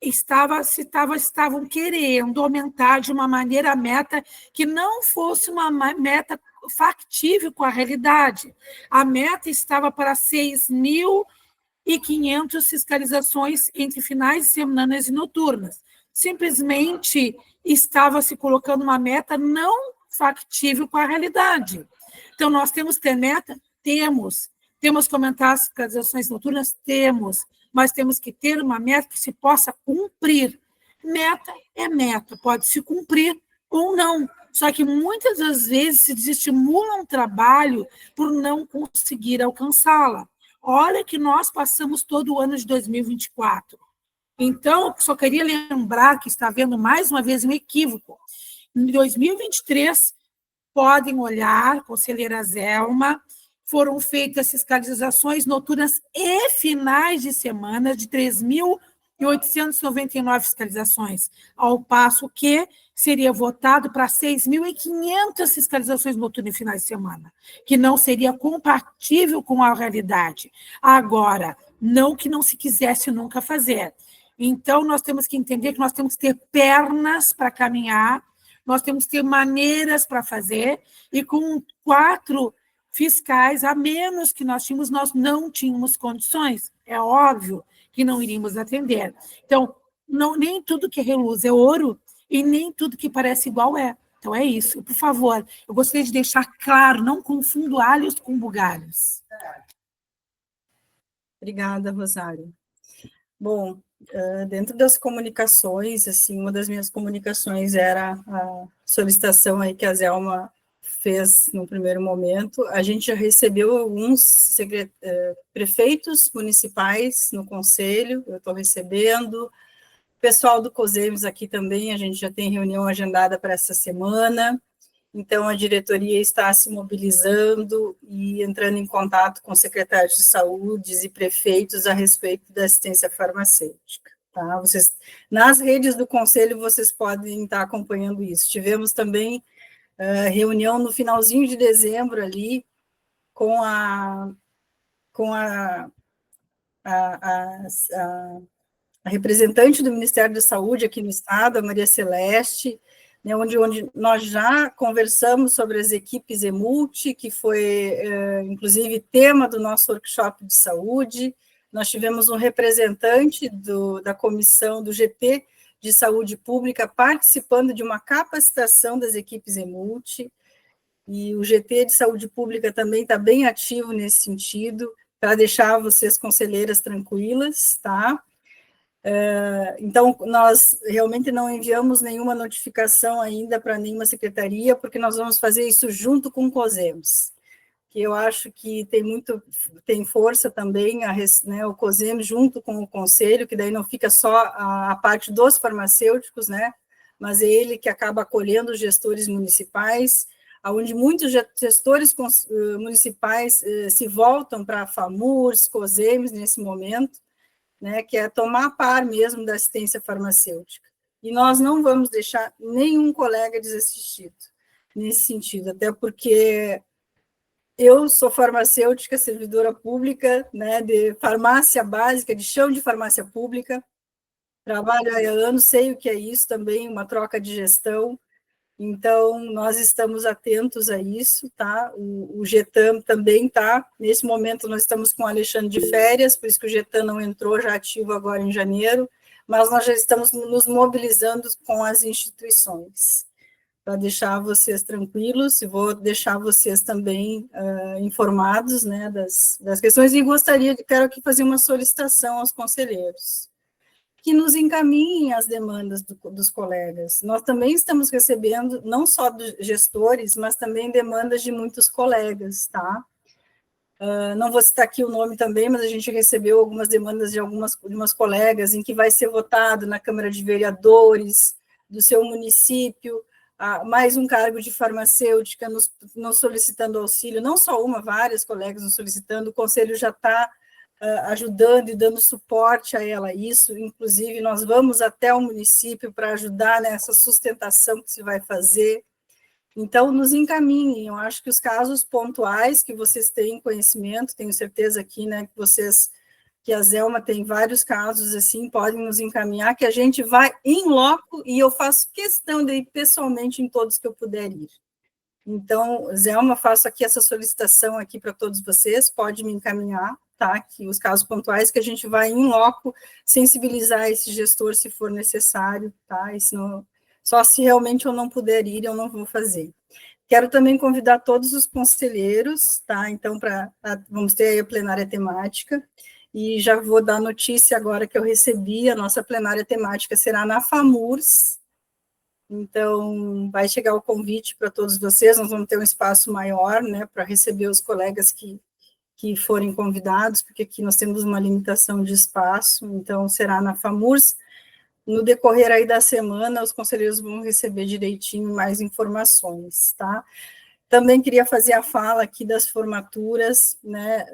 estavam querendo aumentar de uma maneira a meta que não fosse uma meta factível com a realidade. A meta estava para 6.500 fiscalizações entre finais de semanas e noturnas. Simplesmente estava se colocando uma meta não factível com a realidade. Então, nós temos que ter meta? Temos. Temos que aumentar as fiscalizações noturnas? Temos. Mas temos que ter uma meta que se possa cumprir. Meta é meta, pode se cumprir ou não. Só que muitas das vezes se desestimula um trabalho por não conseguir alcançá-la. Olha que nós passamos todo o ano de 2024. Então, só queria lembrar que está havendo mais uma vez um equívoco. Em 2023, podem olhar, conselheira Zelma, foram feitas fiscalizações noturnas e finais de semana de 3.899 fiscalizações, ao passo que seria votado para 6.500 fiscalizações noturnas e finais de semana, que não seria compatível com a realidade. Agora, não que não se quisesse nunca fazer. Então, nós temos que entender que nós temos que ter pernas para caminhar, nós temos que ter maneiras para fazer, e com 4 fiscais, a menos que nós não tínhamos condições. É óbvio que não iríamos atender. Então, nem tudo que reluz é ouro e nem tudo que parece igual é. Então, é isso. Por favor, eu gostaria de deixar claro, não confundo alhos com bugalhos. Obrigada, Rosário. Bom, dentro das comunicações, assim, uma das minhas comunicações era a solicitação aí que a Zelma fez no primeiro momento. A gente já recebeu alguns prefeitos municipais no conselho, eu estou recebendo, Pessoal do COSEMES aqui também, a gente já tem reunião agendada para essa semana, então a diretoria está se mobilizando e entrando em contato com secretários de saúde e prefeitos a respeito da assistência farmacêutica. Tá? Nas redes do Conselho, vocês podem estar acompanhando isso. Tivemos também reunião no finalzinho de dezembro ali, com a representante do Ministério da Saúde aqui no estado, a Maria Celeste, né, onde nós já conversamos sobre as equipes EMULTI, que foi, inclusive, tema do nosso workshop de saúde. Nós tivemos um representante da comissão do GT de Saúde Pública participando de uma capacitação das equipes EMULTI, e o GT de Saúde Pública também está bem ativo nesse sentido, para deixar vocês, conselheiras, tranquilas, tá? Então, nós realmente não enviamos nenhuma notificação ainda para nenhuma secretaria, porque nós vamos fazer isso junto com o COSEMES, que eu acho que tem força também, né, o COSEMES junto com o Conselho, que daí não fica só a parte dos farmacêuticos, né, mas é ele que acaba acolhendo os gestores municipais, onde muitos gestores municipais se voltam para a FAMURS, COSEMES nesse momento, né, que é tomar par mesmo da assistência farmacêutica. E nós não vamos deixar nenhum colega desassistido nesse sentido, até porque eu sou farmacêutica, servidora pública, né, de farmácia básica, de chão de farmácia pública, trabalho há anos, sei o que é isso também, uma troca de gestão. Então, nós estamos atentos a isso, tá? O GETAM também está, nesse momento nós estamos com o Alexandre de férias, por isso que o GETAM não entrou, já ativo agora em janeiro, mas nós já estamos nos mobilizando com as instituições, para deixar vocês tranquilos, e vou deixar vocês também informados, né, das questões, e quero aqui fazer uma solicitação aos conselheiros, que nos encaminhem as demandas dos colegas. Nós também estamos recebendo, não só dos gestores, mas também demandas de muitos colegas, tá? Não vou citar aqui o nome também, mas a gente recebeu algumas demandas de umas colegas em que vai ser votado na Câmara de Vereadores do seu município, mais um cargo de farmacêutica, nos solicitando auxílio, não só várias colegas nos solicitando, o Conselho já está ajudando e dando suporte a ela isso, inclusive nós vamos até o município para ajudar nessa sustentação que se vai fazer. Então, nos encaminhem, eu acho que os casos pontuais que vocês têm conhecimento, tenho certeza aqui, né, que a Zelma tem vários casos assim, podem nos encaminhar, que a gente vai em loco, e eu faço questão de ir pessoalmente em todos que eu puder ir. Então, Zelma, faço aqui essa solicitação aqui para todos vocês, pode me encaminhar, tá, que os casos pontuais, que a gente vai em loco sensibilizar esse gestor se for necessário, tá, e só se realmente eu não puder ir, eu não vou fazer. Quero também convidar todos os conselheiros, tá, então, vamos ter aí a plenária temática, e já vou dar notícia agora que eu recebi, a nossa plenária temática será na FAMURS, então, vai chegar o convite para todos vocês, nós vamos ter um espaço maior, né, para receber os colegas que forem convidados, porque aqui nós temos uma limitação de espaço, então será na FAMURS. No decorrer aí da semana, os conselheiros vão receber direitinho mais informações, tá? Também queria fazer a fala aqui das formaturas, né,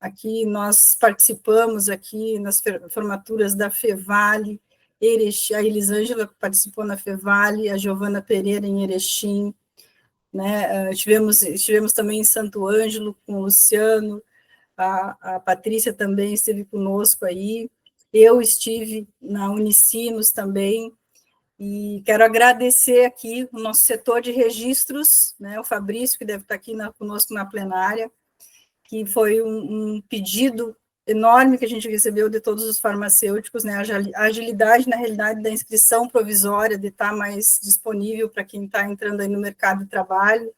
aqui nós participamos aqui nas formaturas da FEVALE, Erechim, a Elisângela participou na FEVALE, a Giovana Pereira em Erechim, né, estivemos também em Santo Ângelo com o Luciano, a Patrícia também esteve conosco aí, eu estive na Unicinos também, e quero agradecer aqui o nosso setor de registros, né, o Fabrício, que deve estar aqui conosco na plenária, que foi um pedido enorme que a gente recebeu de todos os farmacêuticos, né, a agilidade, na realidade, da inscrição provisória, de estar mais disponível para quem está entrando aí no mercado de trabalho.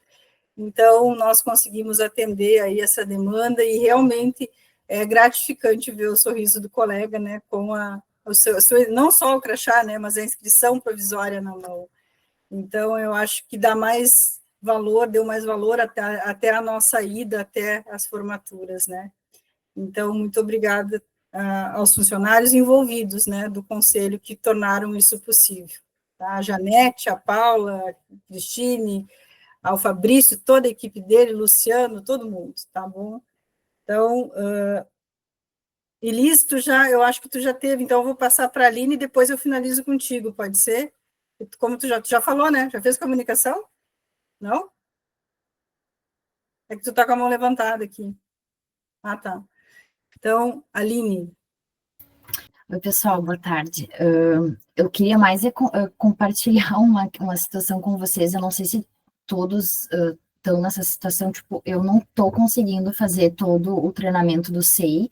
Então, nós conseguimos atender aí essa demanda, e realmente é gratificante ver o sorriso do colega, né, com não só o crachá, né, mas a inscrição provisória na mão. Então, eu acho que deu mais valor até a nossa ida até as formaturas, né. Então, muito obrigada aos funcionários envolvidos, né, do conselho, que tornaram isso possível. Tá? A Janete, a Paula, a Cristine, ao Fabrício, toda a equipe dele, Luciano, todo mundo, tá bom? Então, Elis, eu acho que tu já teve, então eu vou passar para a Aline e depois eu finalizo contigo, pode ser? Como tu já falou, né? Já fez comunicação? Não? É que tu tá com a mão levantada aqui. Ah, tá. Então, Aline. Oi, pessoal, boa tarde. Eu queria mais compartilhar uma situação com vocês. Eu não sei se todos estão nessa situação, tipo, eu não estou conseguindo fazer todo o treinamento do SEI.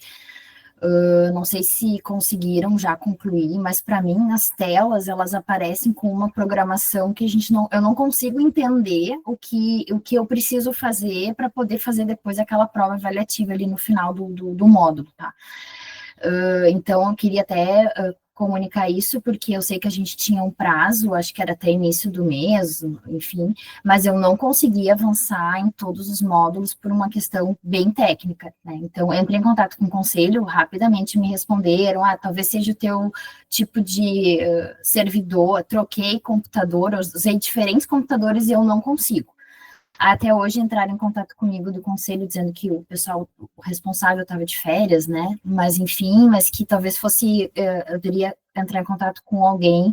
Não sei se conseguiram já concluir, mas para mim, nas telas, elas aparecem com uma programação que eu não consigo entender o que eu preciso fazer para poder fazer depois aquela prova avaliativa ali no final do módulo, tá? Então, eu queria até comunicar isso, porque eu sei que a gente tinha um prazo, acho que era até início do mês, enfim, mas eu não consegui avançar em todos os módulos por uma questão bem técnica, né? Então, eu entrei em contato com o conselho, rapidamente me responderam, talvez seja o teu tipo de servidor, troquei computador, eu usei diferentes computadores e eu não consigo. Até hoje entraram em contato comigo do conselho, dizendo que o pessoal, o responsável estava de férias, né, mas enfim, mas que talvez fosse, eu deveria entrar em contato com alguém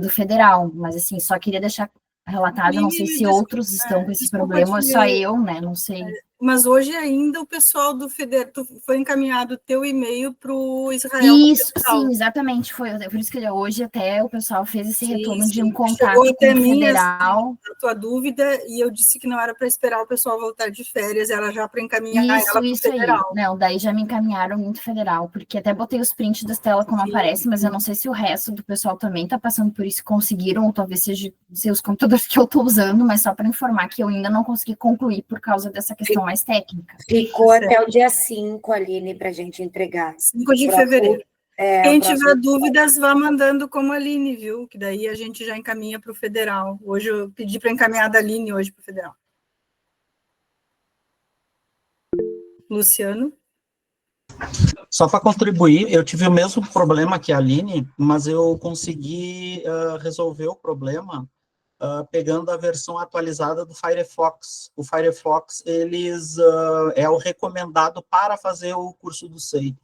do federal, mas assim, só queria deixar relatado, não sei se outros estão com esse problema, ou só eu, né, não sei. Mas hoje ainda o pessoal do federal, foi encaminhado o teu e-mail para o Israel. Isso, sim, exatamente, foi por isso que hoje até o pessoal fez esse retorno de um contato com o federal. Assim, a tua dúvida, e eu disse que não era para esperar o pessoal voltar de férias, era já para encaminhar ela para o federal. Aí. Não, daí já me encaminharam muito federal, porque até botei os prints das telas como aparece, mas eu não sei se o resto do pessoal também está passando por isso, conseguiram, ou talvez seja os computadores que eu estou usando, mas só para informar que eu ainda não consegui concluir por causa dessa questão mais técnica. Ficou até o dia 5, Aline, para a gente entregar. 5 de fevereiro. Quem tiver dúvidas, vá mandando como Aline, viu? Que daí a gente já encaminha para o federal. Hoje eu pedi para encaminhar da Aline hoje para o federal. Luciano? Só para contribuir, eu tive o mesmo problema que a Aline, mas eu consegui resolver o problema pegando a versão atualizada do Firefox. O Firefox, é o recomendado para fazer o curso do SEI.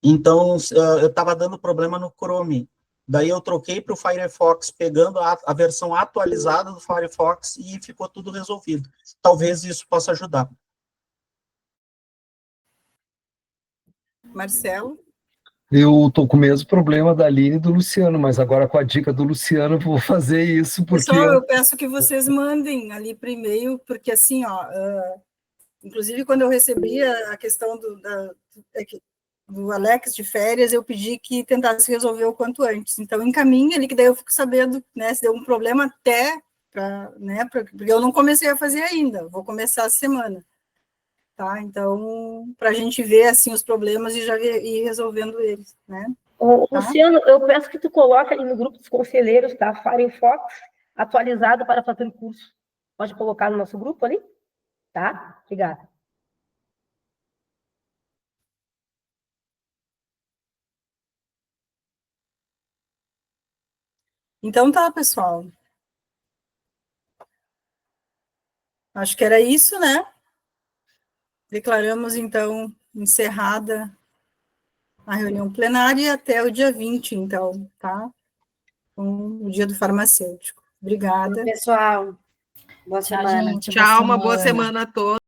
Então, eu estava dando problema no Chrome. Daí eu troquei para o Firefox, pegando a versão atualizada do Firefox e ficou tudo resolvido. Talvez isso possa ajudar. Marcelo? Eu estou com o mesmo problema da Aline e do Luciano, mas agora com a dica do Luciano eu vou fazer isso, porque... Pessoal, eu peço que vocês mandem ali por e-mail, porque assim, inclusive quando eu recebi a questão do Alex de férias, eu pedi que tentasse resolver o quanto antes. Então, encaminha ali, que daí eu fico sabendo, né, se deu um problema até, porque eu não comecei a fazer ainda, vou começar a semana. Tá? Então, para a gente ver assim os problemas e já ir resolvendo eles, né? Luciano, eu peço que tu coloque ali no grupo dos conselheiros, tá? Firefox atualizado para fazer o curso. Pode colocar no nosso grupo ali? Tá? Obrigada. Então tá, pessoal. Acho que era isso, né? Declaramos, então, encerrada a reunião plenária até o dia 20, então, tá? O dia do farmacêutico. Obrigada. Pessoal, boa semana. Gente, tchau, uma boa semana a todos.